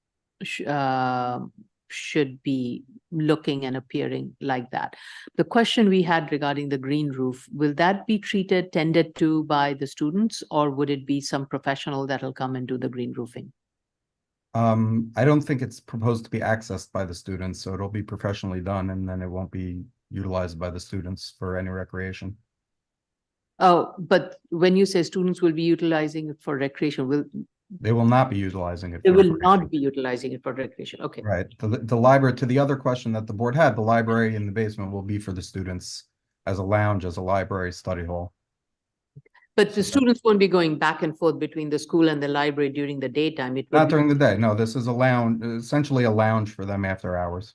should be looking and appearing like that. The question we had regarding the green roof, will that be tended to by the students, or would it be some professional that'll come and do the green roofing? I don't think it's proposed to be accessed by the students, so it'll be professionally done and then it won't be utilized by the students for any recreation. Oh, but when you say students will be utilizing it for recreation, they will not be utilizing it. They for will recreation. not be utilizing it for recreation. Okay. Right. The library, to the other question that the board had, the library in the basement will be for the students as a lounge, as a library study hall. But the students won't be going back and forth between the school and the library during the daytime. It will Not be- during the day. No, this is a lounge, essentially a lounge for them after hours.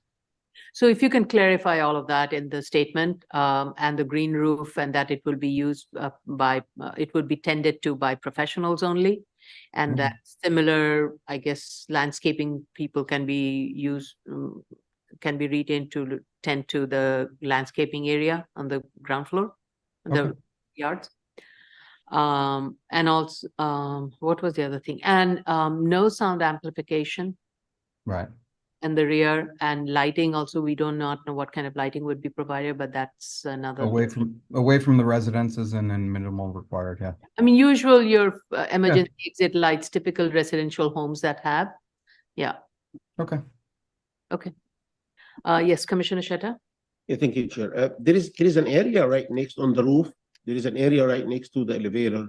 So if you can clarify all of that in the statement, and the green roof, and that it will be used it would be tended to by professionals only. And that similar, I guess, landscaping people can be retained to tend to the landscaping area on the ground floor, the yards. And also, what was the other thing? And no sound amplification. Right. And the rear, and lighting also, we do not know what kind of lighting would be provided, but that's another. Away from the residences and then minimal required, yeah. I mean, your emergency exit lights, typical residential homes that have. Yeah. Okay. Okay. Yes, Commissioner Shetta? Yeah, thank you, Chair. There is an area right next on the roof. There is an area right next to the elevator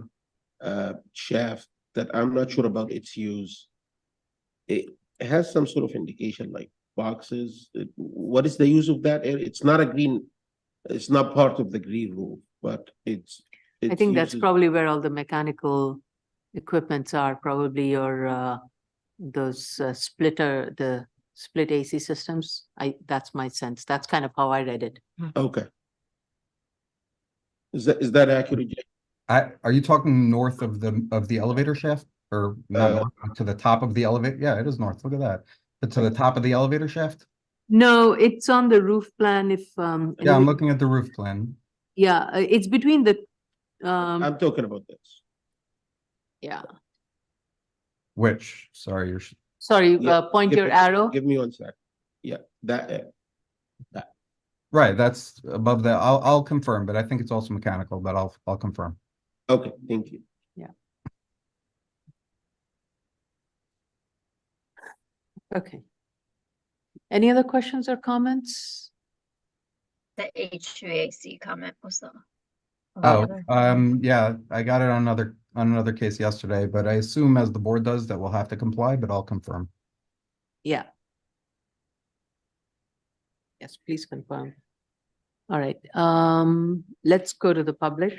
shaft that I'm not sure about its use. It has some sort of indication like boxes. What is the use of that area? It's not part of the green roof, but it's I think that's probably where all the mechanical equipments are, probably your those the split AC systems. That's my sense. That's kind of how I read it. Okay. Is that accurate? Are you talking north of the elevator shaft, or not north, to the top of the elevator? Yeah, it is north. Look at that. But to the top of the elevator shaft? No, it's on the roof plan. If Yeah, I'm looking at the roof plan. yeah, it's between the I'm talking about this. yeah. Which, sorry, Sorry, Yeah, point your arrow. Give me 1 sec. Yeah, that, right, that's above that. I'll confirm, but I think it's also mechanical, but I'll confirm. okay, thank you. Okay. Any other questions or comments? The HVAC comment was the. Oh, other. yeah, I got it on another case yesterday, but I assume as the board does that we'll have to comply, but I'll confirm. Yeah. Yes, please confirm. All right, let's go to the public.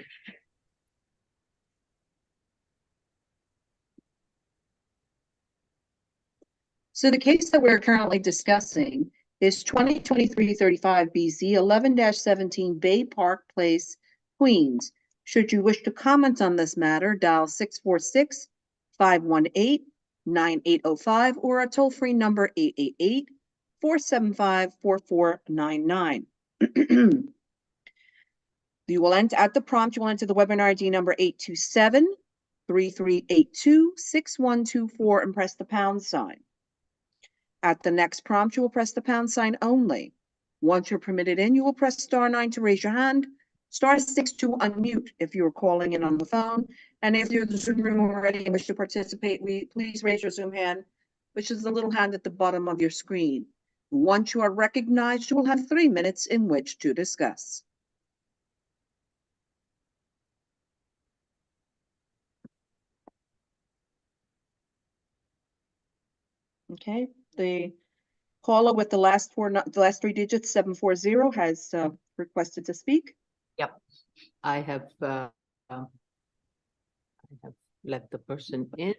So the case that we're currently discussing is 2023-35 BZ 11-17 Bay Park Place, Queens. Should you wish to comment on this matter, dial 646-518-9805 or a toll-free number 888-475-4499. You will enter at the prompt, you will enter the webinar ID number 827-3382-6124 and press the pound sign. At the next prompt, you will press the pound sign only. Once you're permitted in, you will press *9 to raise your hand, *6 to unmute if you are calling in on the phone. And if you're in the Zoom room already and wish to participate, please raise your Zoom hand, which is the little hand at the bottom of your screen. Once you are recognized, you will have 3 minutes in which to discuss. Okay, the caller with the last 3 digits, 740, has requested to speak. Yep, I have let the person in.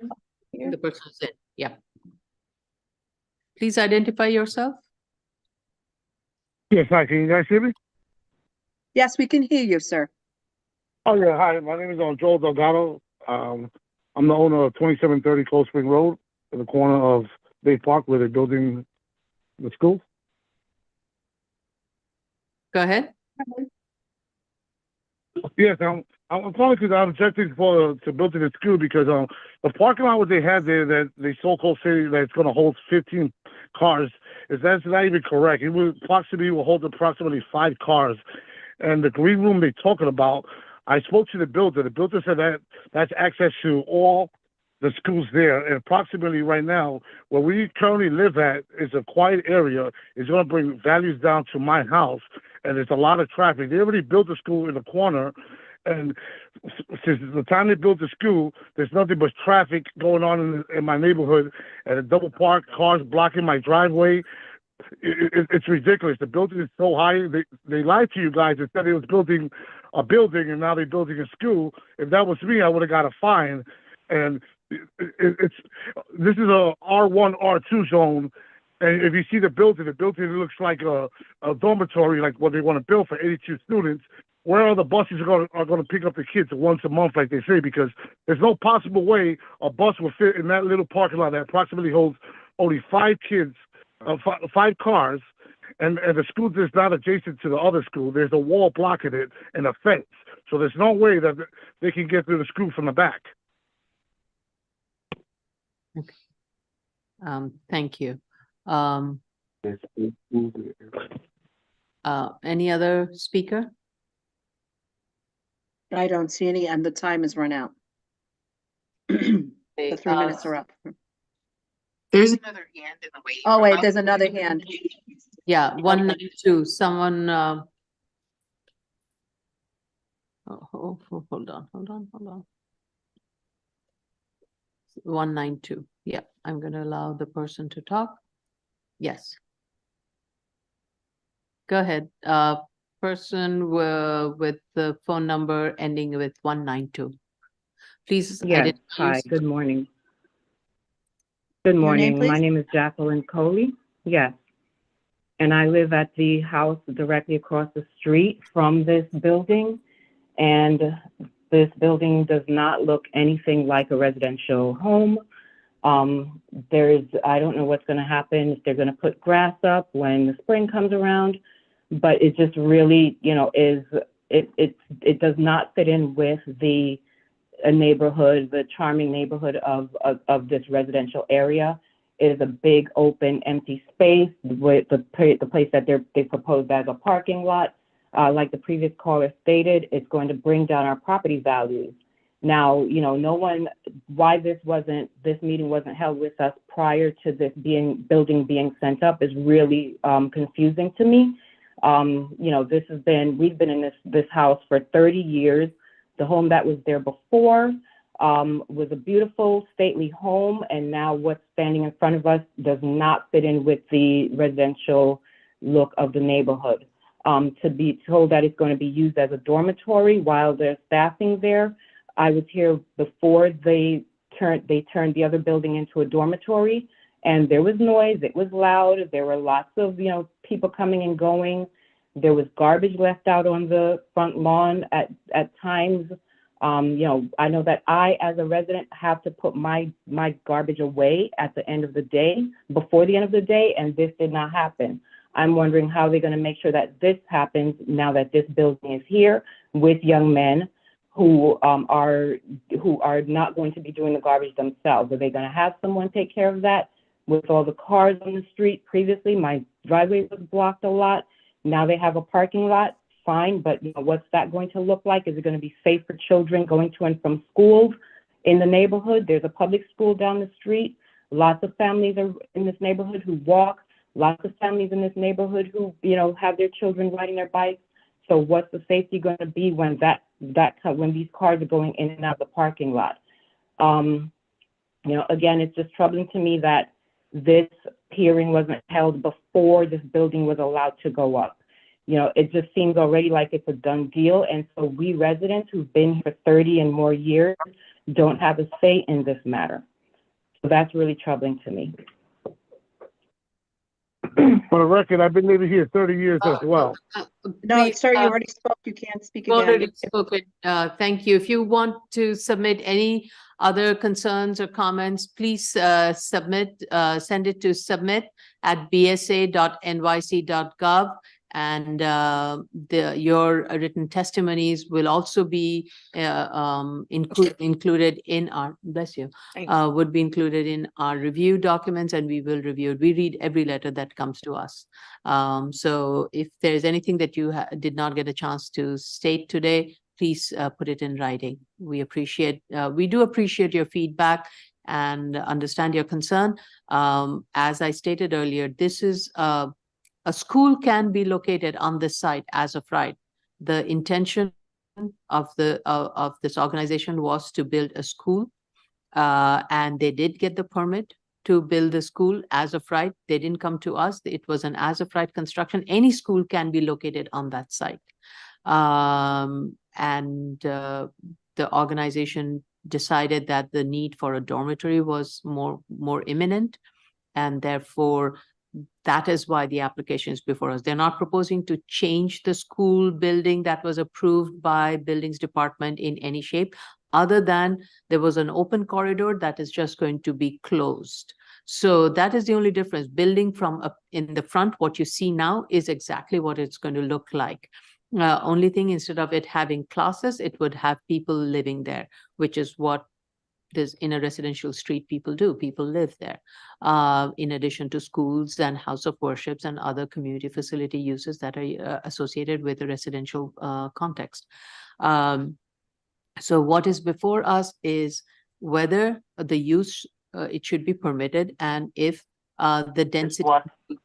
The person's in, yep. Please identify yourself. Yes, hi, can you guys hear me? Yes, we can hear you, sir. Oh, yeah, hi, my name is Joel Delgado. I'm the owner of 2730 Cold Spring Road, in the corner of Bay Park, where they're building the school. Go ahead. Yes, I'm calling because I'm objecting to building the school because the parking lot what they have there, that they so-called say that it's going to hold 15 cars, that's not even correct. It will hold approximately 5 cars. And the green room they're talking about, I spoke to the builder. The builder said that that's access to all the schools there. And approximately right now, where we currently live at is a quiet area. It's going to bring values down to my house. And there's a lot of traffic. They already built a school in the corner. And since the time they built the school, there's nothing but traffic going on in my neighborhood, and a double park, cars blocking my driveway. It's ridiculous. The building is so high. They lied to you guys and said they was building a building, and now they're building a school. If that was me, I would have got a fine. And this is a R1, R2 zone. And if you see the building looks like a dormitory, like what they want to build for 82 students. Where are the buses are going to pick up the kids once a month, like they say? Because there's no possible way a bus will fit in that little parking lot that approximately holds only 5 kids, 5 cars, and the school is not adjacent to the other school. There's a wall blocking it and a fence, so there's no way that they can get through the school from the back. Okay. Thank you. Any other speaker? I don't see any, and the time has run out. The 3 minutes are up. There's another hand in the way. Oh, wait, there's another hand. Yeah, 192, someone, hold on. 192, yeah, I'm gonna allow the person to talk. Yes. Go ahead, person with the phone number ending with 192. Please. Yes, identify hi, yourself. good morning. Good Your name, morning. My please? name is Jacqueline Coley. Yes. And I live at the house directly across the street from this building. And this building does not look anything like a residential home. I don't know what's going to happen, if they're going to put grass up when the spring comes around, but it just really, it does not fit in with the a neighborhood, the charming neighborhood of this residential area. It is a big, open, empty space with the place that they proposed as a parking lot. Like the previous caller stated, it's going to bring down our property values. Now, you know, why this meeting wasn't held with us prior to this building being sent up is really confusing to me. You know, we've been in this house for 30 years. The home that was there before was a beautiful, stately home, and now what's standing in front of us does not fit in with the residential look of the neighborhood. To be told that it's going to be used as a dormitory while there's staffing there. I was here before they turned the other building into a dormitory, and there was noise. It was loud. There were lots of, you know, people coming and going. There was garbage left out on the front lawn at times. You know, I know that I, as a resident, have to put my garbage away at the end of the day, before the end of the day, and this did not happen. I'm wondering how they're going to make sure that this happens now that this building is here with young men who are not going to be doing the garbage themselves. Are they going to have someone take care of that? With all the cars on the street previously, my driveway was blocked a lot. Now they have a parking lot, fine, but you know, what's that going to look like? Is it going to be safe for children going to and from schools in the neighborhood? There's a public school down the street. Lots of families are in this neighborhood who walk. Lots of families in this neighborhood who, you know, have their children riding their bikes. So what's the safety going to be when when these cars are going in and out of the parking lot? You know, again, it's just troubling to me that this hearing wasn't held before this building was allowed to go up. You know, it just seems already like it's a done deal. And so we residents who've been here for 30 and more years don't have a say in this matter. So that's really troubling to me. For the record, I've been living here 30 years as well. No, sir, you already spoke. You can't speak again. Already spoken. Thank you. If you want to submit any other concerns or comments, please send it to submit@bsa.nyc.gov. And your written testimonies will also be included in our, bless you, would be included in our review documents, and we will review it. We read every letter that comes to us. So if there's anything that you did not get a chance to state today, please put it in writing. We do appreciate your feedback and understand your concern. As I stated earlier, this is a school can be located on this site as of right. The intention of this organization was to build a school, and they did get the permit to build the school as of right. They didn't come to us. It was an as of right construction. Any school can be located on that site. The organization decided that the need for a dormitory was more imminent, and therefore that is why the application is before us. They're not proposing to change the school building that was approved by Buildings Department in any shape, other than there was an open corridor that is just going to be closed. So that is the only difference. Building from up in the front, what you see now is exactly what it's going to look like. Only thing, instead of it having classes, it would have people living there, which is what there's in a residential street people do. People live there, in addition to schools and house of worships and other community facility uses that are associated with the residential context. So what is before us is whether the use, it should be permitted, and if the density,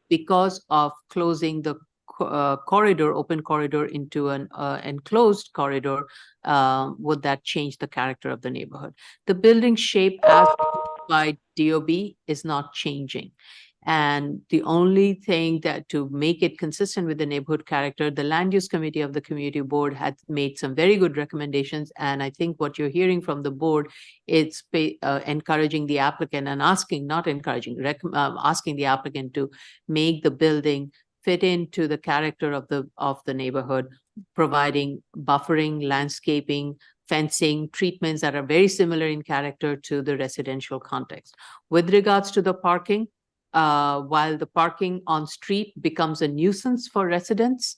because of closing the open corridor into an enclosed corridor, would that change the character of the neighborhood? The building shape as by DOB is not changing. And the only thing that to make it consistent with the neighborhood character, the land use committee of the community board had made some very good recommendations. And I think what you're hearing from the board, it's encouraging the applicant and asking, not encouraging, asking the applicant to make the building fit into the character of the neighborhood, providing buffering, landscaping, fencing, treatments that are very similar in character to the residential context. With regards to the parking, while the parking on street becomes a nuisance for residents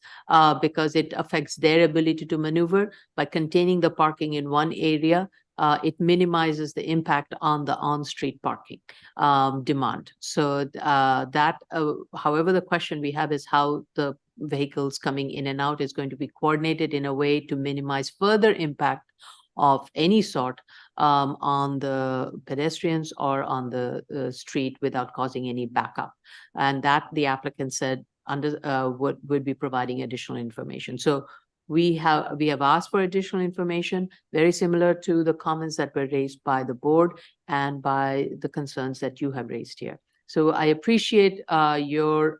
because it affects their ability to maneuver, by containing the parking in one area, it minimizes the impact on the on-street parking demand. So however, the question we have is how the vehicles coming in and out is going to be coordinated in a way to minimize further impact of any sort on the pedestrians or on the street without causing any backup. And that the applicant said would be providing additional information. So we have asked for additional information, very similar to the comments that were raised by the board and by the concerns that you have raised here. So I appreciate your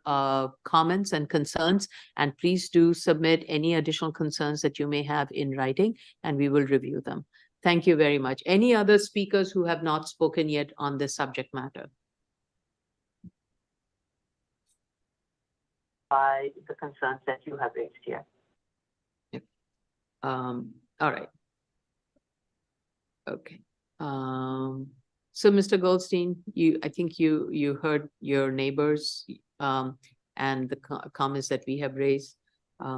comments and concerns, and please do submit any additional concerns that you may have in writing, and we will review them. Thank you very much. Any other speakers who have not spoken yet on this subject matter? By the concerns that you have raised here. Yep. All right. Okay. So Mr. Goldstein, I think you heard your neighbors and the comments that we have raised.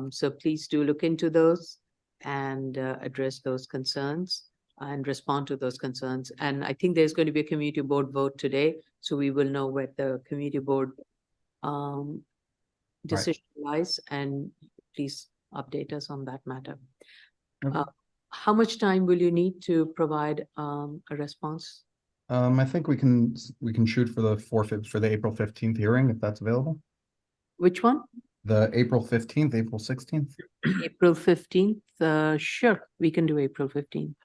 So please do look into those and address those concerns and respond to those concerns. And I think there's going to be a community board vote today, so we will know where the community board decision lies, and please update us on that matter. Okay. How much time will you need to provide a response? I think we can shoot for the April 15th hearing, if that's available. Which one? The April 15th, April 16th. April 15th. Sure, we can do April 15th.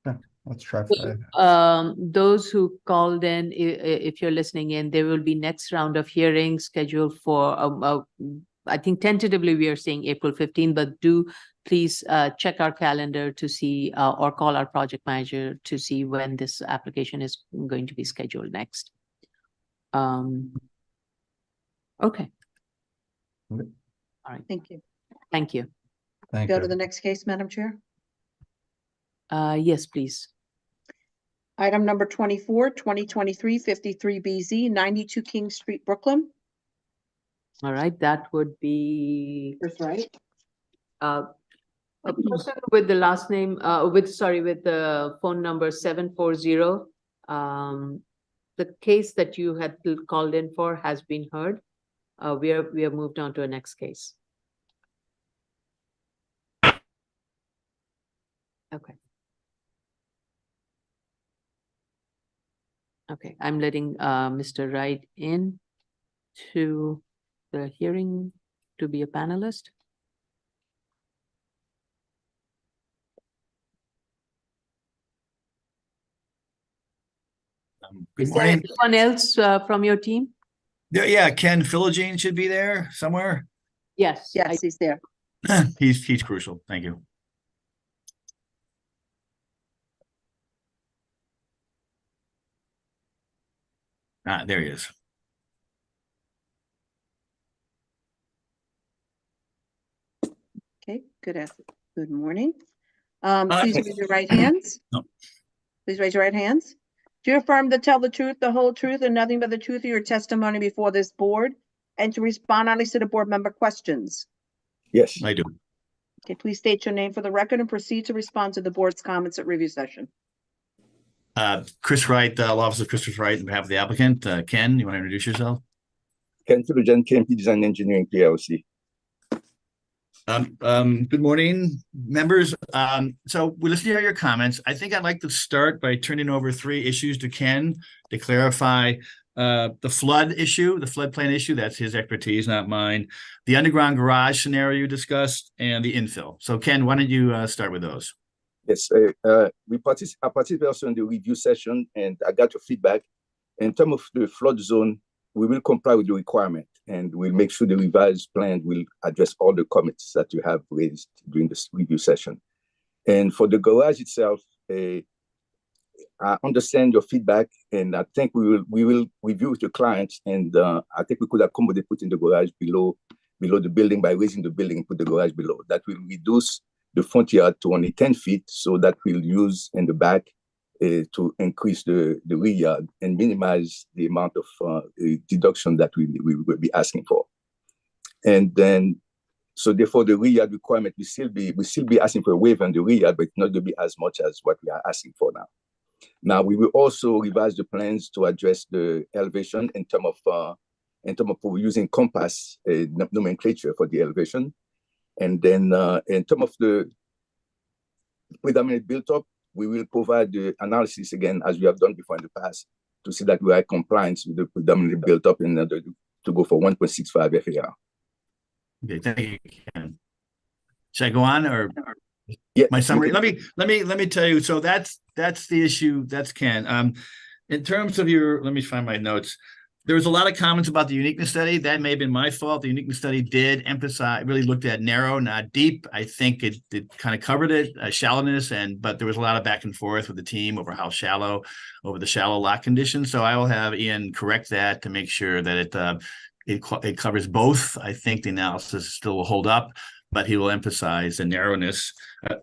Okay, let's try for that. Those who called in, if you're listening in, there will be next round of hearings scheduled for, I think tentatively we are saying April 15th, but do please check our calendar to see or call our project manager to see when this application is going to be scheduled next. Okay. Okay. All right. Thank you. Thank you. Thank Go you. to the next case, Madam Chair. Yes, please. Item number 24, 2023-53BZ, 92 King Street, Brooklyn. All right, that would be Chris Wright. A person with the last name, with the phone number 740. The case that you had called in for has been heard. We have moved on to a next case. Okay. Okay, I'm letting Mr. Wright in to the hearing to be a panelist. Good Is there morning. anyone else from your team? Yeah, Ken Philogene should be there somewhere. Yes. Yes, he's there. He's crucial. Thank you. There he is. Okay, good morning. Please raise your right hands. No. Please raise your right hands. Do you affirm to tell the truth, the whole truth, and nothing but the truth of your testimony before this board, and to respond honestly to the board member questions? Yes, I do. Okay, please state your name for the record and proceed to respond to the board's comments at review session. Chris Wright, Law Office of Christopher Wright, on behalf of the applicant. Ken, you want to introduce yourself? Ken Philogene, KMP Design Engineering PLC. Good morning, members. So we listened to your comments. I think I'd like to start by turning over 3 issues to Ken to clarify the flood issue, the floodplain issue. That's his expertise, not mine. The underground garage scenario you discussed, and the infill. So Ken, why don't you start with those? Yes, I participated also in the review session, and I got your feedback. In terms of the flood zone, we will comply with the requirement, and we'll make sure the revised plan will address all the comments that you have raised during this review session. And for the garage itself, I understand your feedback, and I think we will review with the clients, and I think we could accommodate putting the garage below the building by raising the building and put the garage below. That will reduce the front yard to only 10 feet, so that we'll use in the back to increase the rear yard and minimize the amount of deduction that we will be asking for. And then, So therefore, the rear yard requirement we still be asking for a waiver on the rear yard, but it's not going to be as much as what we are asking for now. Now we will also revise the plans to address the elevation in terms of using compass nomenclature for the elevation, and then in terms of the predominant built up, we will provide the analysis again as we have done before in the past to see that we are in compliance with the predominantly built up in order to go for 1.65 FAR. Okay, thank you, Ken. Should I go on or yeah, my summary? Let me tell you. So that's the issue. That's Ken. In terms of your, let me find my notes. There was a lot of comments about the uniqueness study. That may have been my fault. The uniqueness study did emphasize, really looked at narrow, not deep. I think it kind of covered it, shallowness, but there was a lot of back and forth with the team over how shallow, over the shallow lot conditions. So I will have Ian correct that to make sure that it covers both. I think the analysis still will hold up, but he will emphasize the narrowness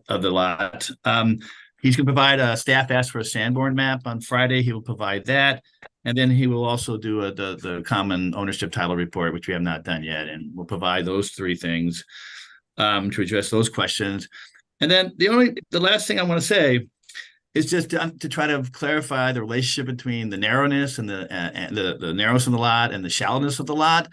of the lot. He's going to provide a staff asked for a Sanborn map on Friday. He will provide that. And then he will also do the common ownership title report, which we have not done yet. And we'll provide those three things to address those questions. And then the last thing I want to say is just to try to clarify the relationship between the narrowness and the narrowness of the lot and the shallowness of the lot.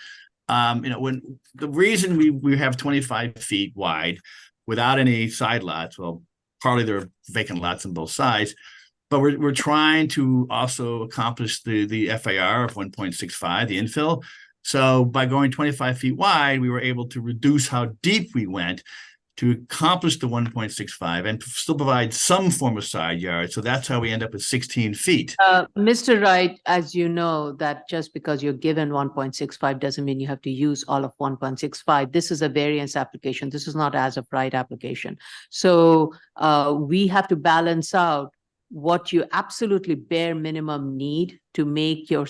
When the reason we have 25 feet wide without any side lots, well, partly there are vacant lots on both sides, but we're trying to also accomplish the FAR of 1.65, the infill. So by going 25 feet wide, we were able to reduce how deep we went to accomplish the 1.65 and still provide some form of side yard. So that's how we end up with 16 feet. Mr. Wright, as you know, that just because you're given 1.65 doesn't mean you have to use all of 1.65. This is a variance application. This is not as of right application. So we have to balance out what you absolutely bare minimum need to make your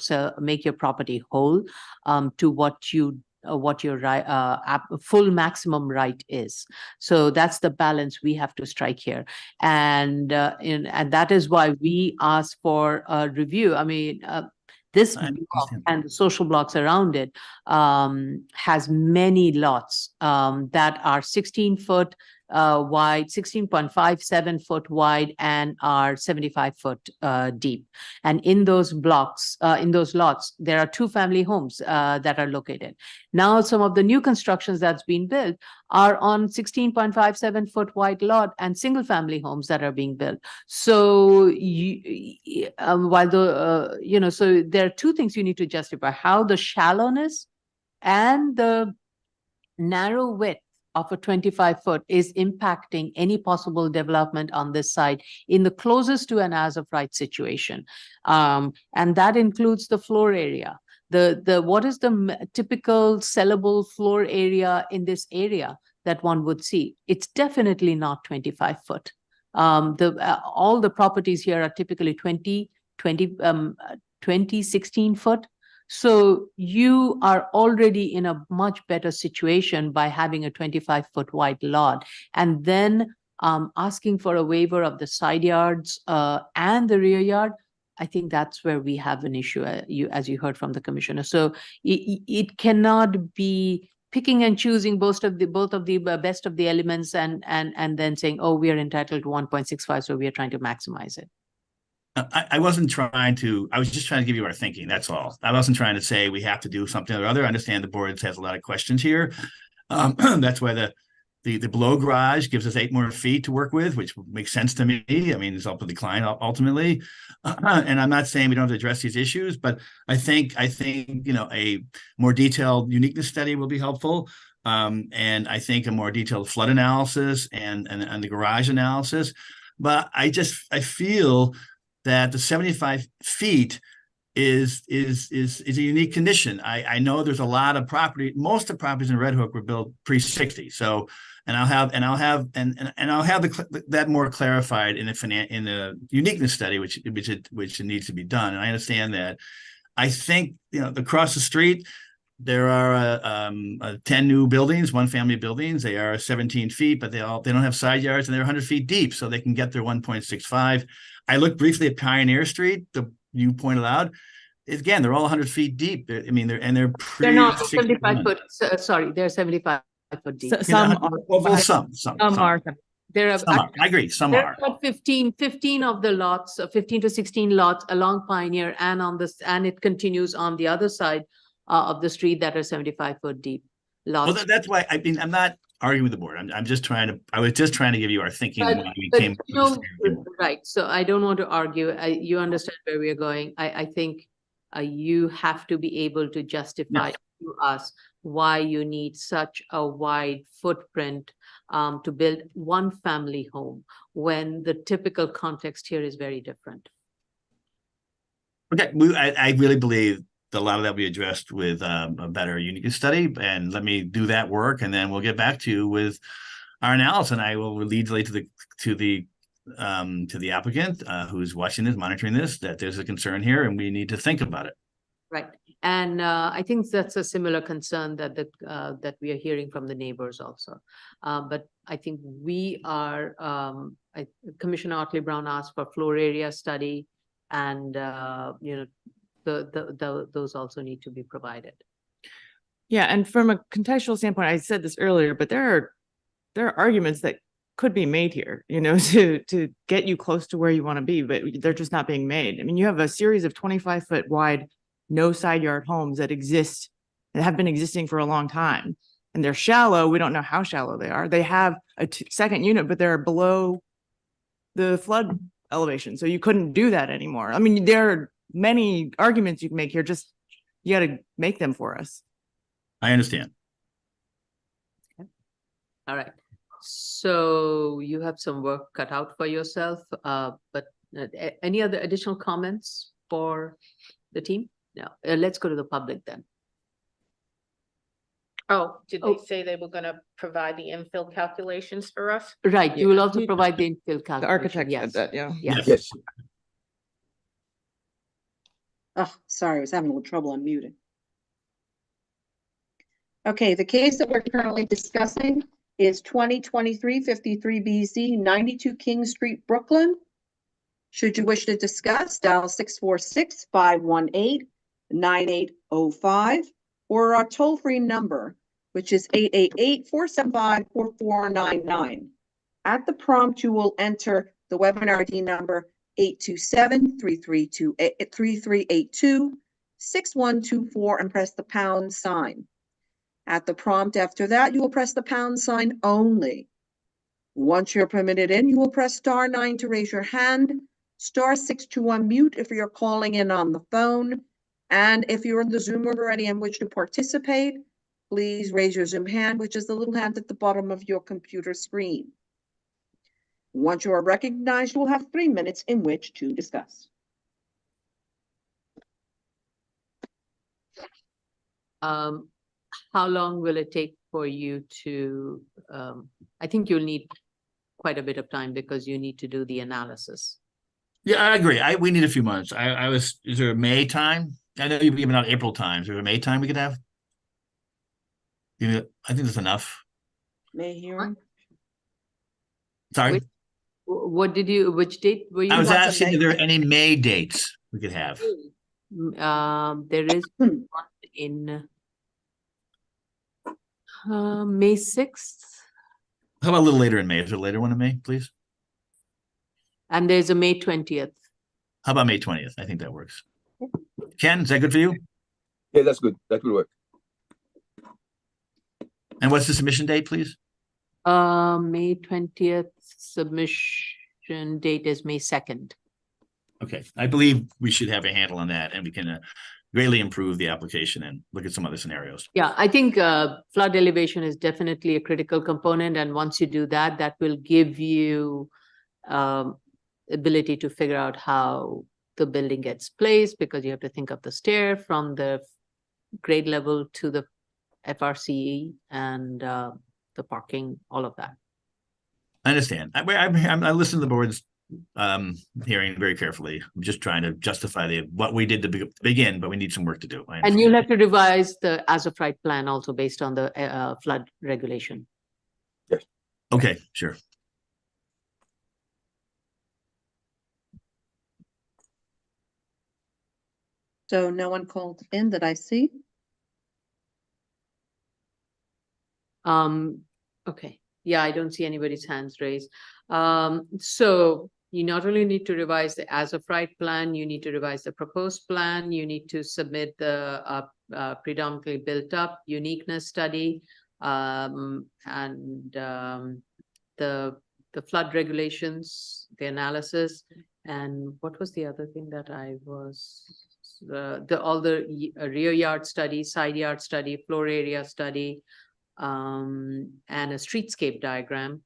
property whole to what your full maximum right is. So that's the balance we have to strike here, and that is why we ask for a review. I mean, this block and the social blocks around it has many lots that are 16 foot wide, 16.57 foot wide, and are 75 foot deep. And in those blocks, in those lots, there are 2 family homes that are located. Now, some of the new constructions that's been built are on 16.57 foot wide lot and single family homes that are being built. So so there are 2 things you need to justify: how the shallowness and the narrow width of a 25 foot is impacting any possible development on this side in the closest to an as of right situation. And that includes the floor area. What is the typical sellable floor area in this area that one would see? It's definitely not 25 foot. All the properties here are typically 16 foot. So you are already in a much better situation by having a 25 foot wide lot, and then asking for a waiver of the side yards and the rear yard. I think that's where we have an issue, as you heard from the commissioner. So it cannot be picking and choosing both of the best of the elements and then saying, oh, we are entitled to 1.65, so we are trying to maximize it. I wasn't trying to, I was just trying to give you our thinking. That's all. I wasn't trying to say we have to do something or other. I understand the board has a lot of questions here. That's why the below garage gives us 8 more feet to work with, which makes sense to me. I mean, it's up to the client ultimately. And I'm not saying we don't have to address these issues, but I think, a more detailed uniqueness study will be helpful. And I think a more detailed flood analysis and the garage analysis. But I feel that the 75 feet is a unique condition. I know there's a lot of property. Most of the properties in Red Hook were built pre-60. So, and I'll have that more clarified in the uniqueness study, which needs to be done. And I understand that. I think across the street there are 10 new buildings, 1-family buildings. They are 17 feet, but they don't have side yards, and they're 100 feet deep, so they can get their 1.65. I looked briefly at Pioneer Street. You pointed out, again, they're all 100 feet deep. They're not 75 foot. Sorry, they're 75 foot deep. Some are. Well, some are. There are. Some are. I agree, some There are. are about 15 of the lots, 15 to 16 lots along Pioneer and on this, and it continues on the other side of the street that are 75-foot deep Well, lots. that's why, I mean, I'm not arguing with the board. I was just trying to give you our thinking. But- when we but, came you know, right, so I don't want to argue. You understand where we're going. I think you have to be able to justify to us why you need such a wide footprint to build one family home when the typical context here is very different. Okay, I really believe that a lot of that will be addressed with a better unique study, and let me do that work, and then we'll get back to you with our analysis. And I will lead to the applicant who's watching this, monitoring this, that there's a concern here, and we need to think about it. Right, and I think that's a similar concern that that we are hearing from the neighbors also. But I think we are, Commissioner Otley Brown asked for floor area study, and you know, those also need to be provided. Yeah, and from a contextual standpoint, I said this earlier, but there are arguments that could be made here, you know, to get you close to where you want to be, but they're just not being made. I mean, you have a series of 25-foot wide, no side yard homes that exist and have been existing for a long time, and they're shallow. We don't know how shallow they are. They have a second unit, but they're below the flood elevation, so you couldn't do that anymore. I mean, there are many arguments you can make here. Just you got to make them for us. I understand. All right, so you have some work cut out for yourself, but any other additional comments for the team? No, let's go to the public then. Oh, did they say they were gonna provide the infill calculations for us? Right, you will also You- provide the infill calculation. The architect yes. said that, yeah. Yes. Yes. Oh, sorry, I was having a little trouble unmuting. Okay, the case that we're currently discussing is 2023-53 BZ, 92 King Street, Brooklyn. Should you wish to discuss, dial 646-518-9805 or our toll-free number, which is 888-475-4499. At the prompt, you will enter the webinar ID number 827-3382-6124 and press the pound sign. At the prompt after that, you will press the pound sign only. Once you're permitted in, you will press *9 to raise your hand, *6 to unmute if you're calling in on the phone. And if you're in the Zoom room already and wish to participate, please raise your Zoom hand, which is the little hand at the bottom of your computer screen. Once you are recognized, you will have 3 minutes in which to discuss. How long will it take for you to, I think you'll need quite a bit of time because you need to do the analysis. Yeah, I agree. We need a few months. Is there a May time? I know you've given out April times. Is there a May time we could have? I think that's enough. May hearing? Sorry? Which date were you? I was want the asking May? if there are any May dates we could have. There is one in May 6th, How about a little later in May? Is there a later one in May, please? and there's a May 20th. How about May 20th? I think that works. Ken, is that good for you? Yeah, that's good. That will work. And what's the submission date, please? May 20th, submission date is May 2nd. Okay, I believe we should have a handle on that, and we can greatly improve the application and look at some other scenarios. Yeah, I think flood elevation is definitely a critical component, and once you do that, that will give you ability to figure out how the building gets placed, because you have to think of the stair from the grade level to the FRCE and the parking, all of that. I understand. I listened to the board's hearing very carefully. I'm just trying to justify what we did to begin, but we need some work to do. And you'll have to revise the as-of-right plan also based on the flood regulation. Yes. Okay, sure. So no one called in that I see. Okay, yeah, I don't see anybody's hands raised. So you not only need to revise the as-of-right plan, you need to revise the proposed plan, you need to submit the predominantly built-up uniqueness study, and the flood regulations, the analysis, and what was the other thing that I was, all the rear yard study, side yard study, floor area study, and a streetscape diagram.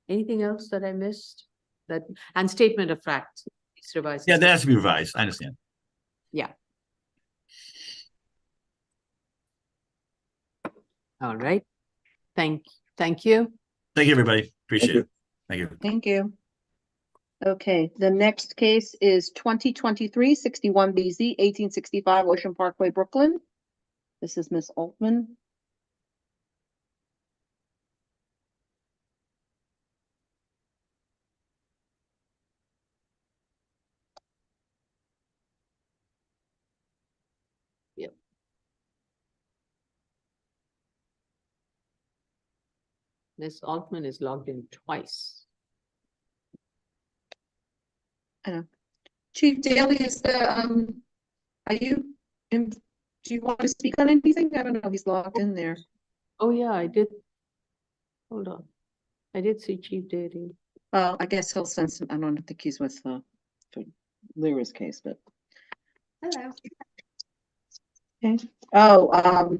Anything else that I missed? That, and statement of fact. Please revise. Yeah, that has to be revised. I understand. Yeah. All right. Thank you. Thank you, everybody. Appreciate it. Thank you. Thank you. Okay, the next case is 2023-61BZ, 1865 Ocean Parkway, Brooklyn. This is Miss Altman. Yep. Miss Altman is logged in twice. Chief Daly, is the, are you, do you want to speak on anything? I don't know, he's logged in there. Oh, yeah, I did. Hold on. I did see Chief Daly. Well, I guess he'll send some, I don't think he's with for Lyra's case, but. Hello. Okay. Oh,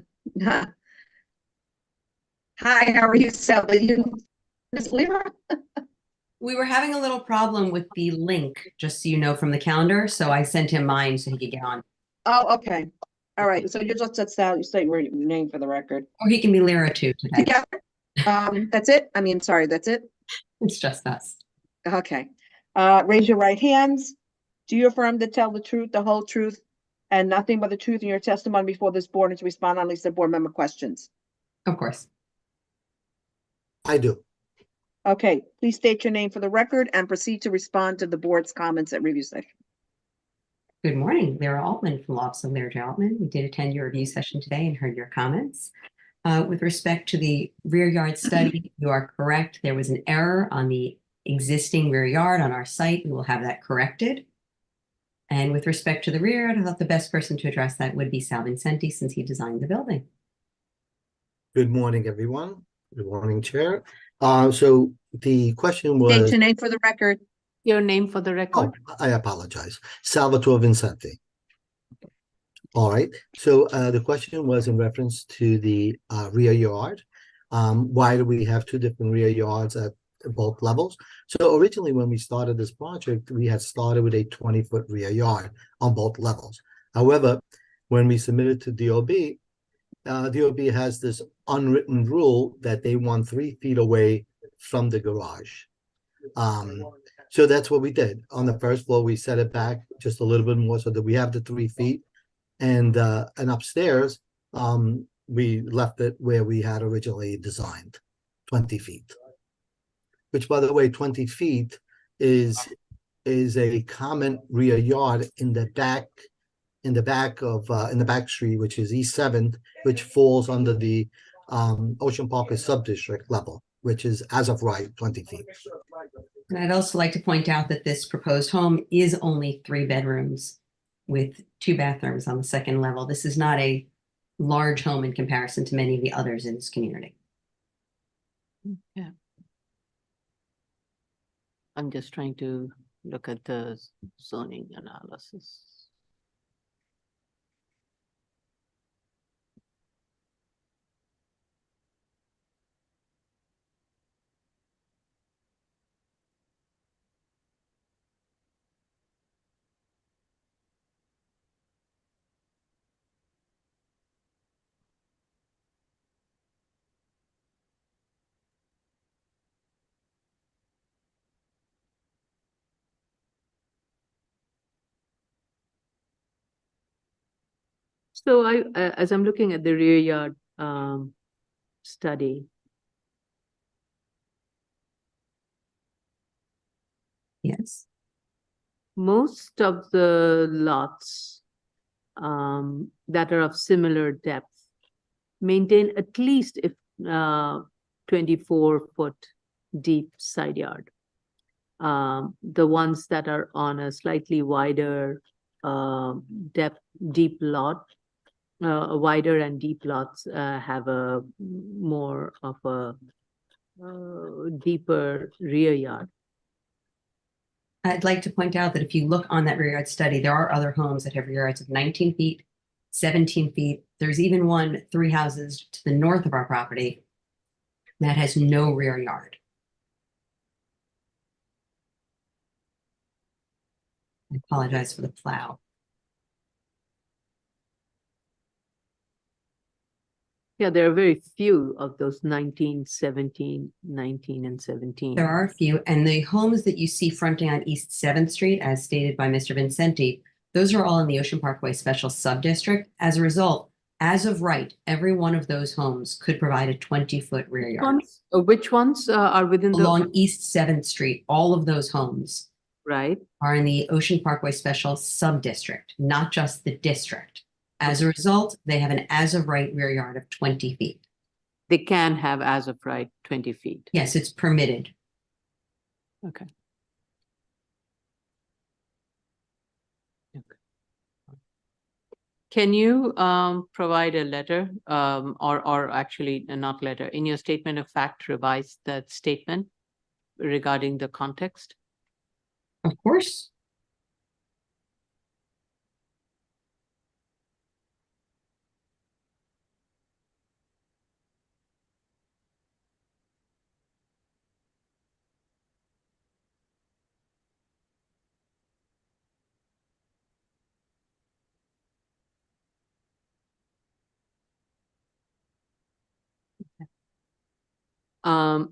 hi, how are you, Sally? You, Miss Lyra? We were having a little problem with the link, just so you know, from the calendar, so I sent him mine so he could get on. Oh, okay. All right, so you just said Sally, you say your name for the record. Or he can be Lyra too today. Together? That's it? I mean, sorry, that's it? It's just us. Okay. Raise your right hands. Do you affirm to tell the truth, the whole truth, and nothing but the truth in your testimony before this board and to respond on least board member questions? Of course. I do. Okay, please state your name for the record and proceed to respond to the board's comments at review session. Good morning, Lyra Altman from Law Office of Lyra J. Altman. We did attend your review session today and heard your comments. With respect to the rear yard study, you are correct. There was an error on the existing rear yard on our site. We will have that corrected. And with respect to the rear, I thought the best person to address that would be Sal Vincenti, since he designed the building. Good morning, everyone. Good morning, Chair. So the question was. State your name for the record. Your name for the record. Oh, I apologize. Salvatore Vincenti. All right. So the question was in reference to the rear yard. Why do we have two different rear yards at both levels? So originally, when we started this project, we had started with a 20-foot rear yard on both levels. However, when we submitted to DOB, DOB has this unwritten rule that they want 3 feet away from the garage. So that's what we did. On the first floor, we set it back just a little bit more so that we have the 3 feet. And upstairs, we left it where we had originally designed, 20 feet. Which, by the way, 20 feet is a common rear yard in the back street, which is East 7th, which falls under the Ocean Parkway sub-district level, which is as of right 20 feet. And I'd also like to point out that this proposed home is only 3 bedrooms with 2 bathrooms on the second level. This is not a large home in comparison to many of the others in this community. Yeah. I'm just trying to look at the zoning analysis. So as I'm looking at the rear yard study. Yes. Most of the lots that are of similar depth maintain at least if 24-foot deep side yard. The ones that are on a slightly wider deep lot, wider and deep lots have a more of a deeper rear yard. I'd like to point out that if you look on that rear yard study, there are other homes that have rear yards of 19 feet, 17 feet. There's even one 3 houses to the north of our property that has no rear yard. I apologize for the plow. Yeah, there are very few of those 19, 17, 19, and 17. There are a few, and the homes that you see fronting on East 7th Street, as stated by Mr. Vincenti, those are all in the Ocean Parkway Special Subdistrict. As a result, as of right, every one of those homes could provide a 20-foot rear yard. Which ones are within Along East 7th Street, all of those homes right are in the Ocean Parkway Special Subdistrict, not just the district. As a result, they have an as of right rear yard of 20 feet. They can have as of right 20 feet. Yes, it's permitted. Okay. Can you provide a letter or actually not letter in your statement of fact, revise that statement regarding the context? Of course. I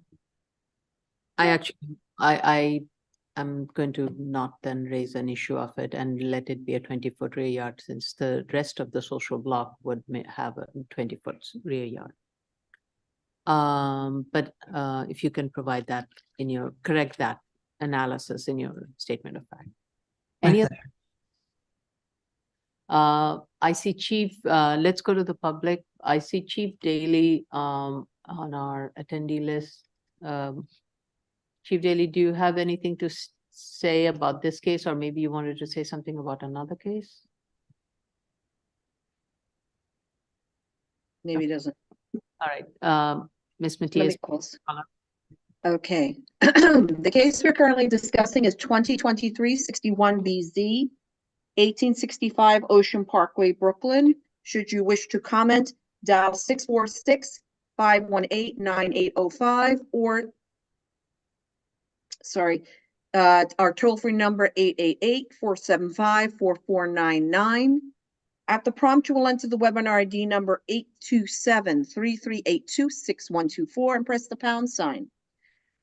am going to not then raise an issue of it and let it be a 20-foot rear yard, since the rest of the social block would have a 20-foot rear yard. But if you can provide that in your, correct that analysis in your statement of fact. Any other? I see Chief, let's go to the public. I see Chief Daly on our attendee list. Chief Daly, do you have anything to say about this case, or maybe you wanted to say something about another case? Maybe he doesn't. All right, Ms. Matias. Okay. The case we're currently discussing is 2023-61BZ, 1865 Ocean Parkway, Brooklyn. Should you wish to comment, dial 646-518-9805 or our toll-free number 888-475-4499. At the prompt, you will enter the webinar ID number 827-3382-6124 and press the pound sign.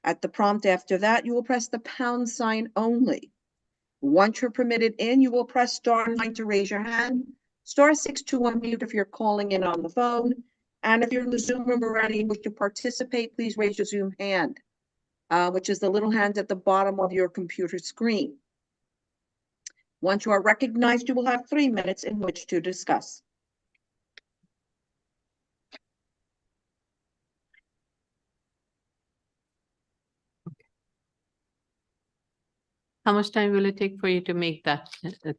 At the prompt after that, you will press the pound sign only. Once you're permitted in, you will press *9 to raise your hand, *6 to unmute if you're calling in on the phone, and if you're in the Zoom room already and wish to participate, please raise your Zoom hand, which is the little hand at the bottom of your computer screen. Once you are recognized, you will have 3 minutes in which to discuss. How much time will it take for you to make that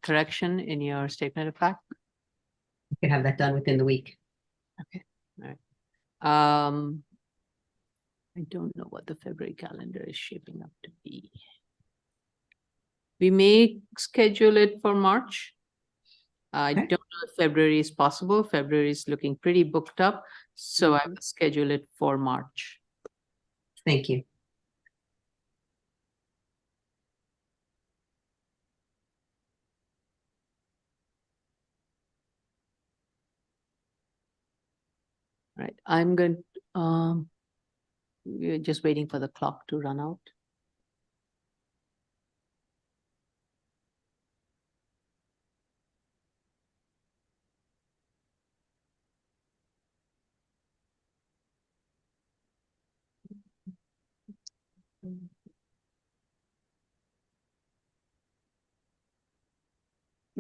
correction in your statement of fact? You can have that done within the week. Okay, all right. I don't know what the February calendar is shaping up to be. We may schedule it for March. I don't know if February is possible. February is looking pretty booked up, so I will schedule it for March. Thank you. Right, I'm going, we're just waiting for the clock to run out.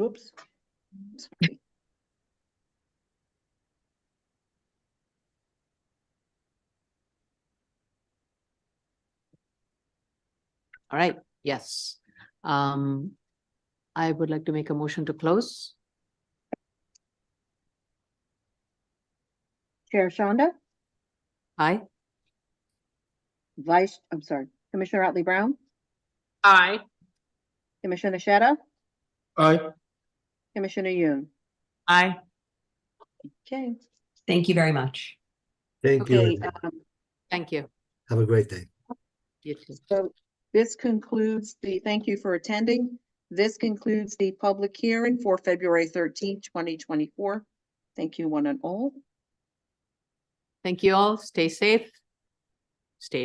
Oops. Sorry. All right, yes. I would like to make a motion to close. Chair Shonda, Aye. Commissioner Otley Brown, Aye. Commissioner Sheta, Aye. Commissioner Yoon. Aye. Okay, Thank you very much. Thank you. okay, everyone. Thank you. Have a great day. You too. so this concludes thank you for attending. This concludes the public hearing for February 13th, 2024. Thank you one and all. Thank you all. Stay safe. Stay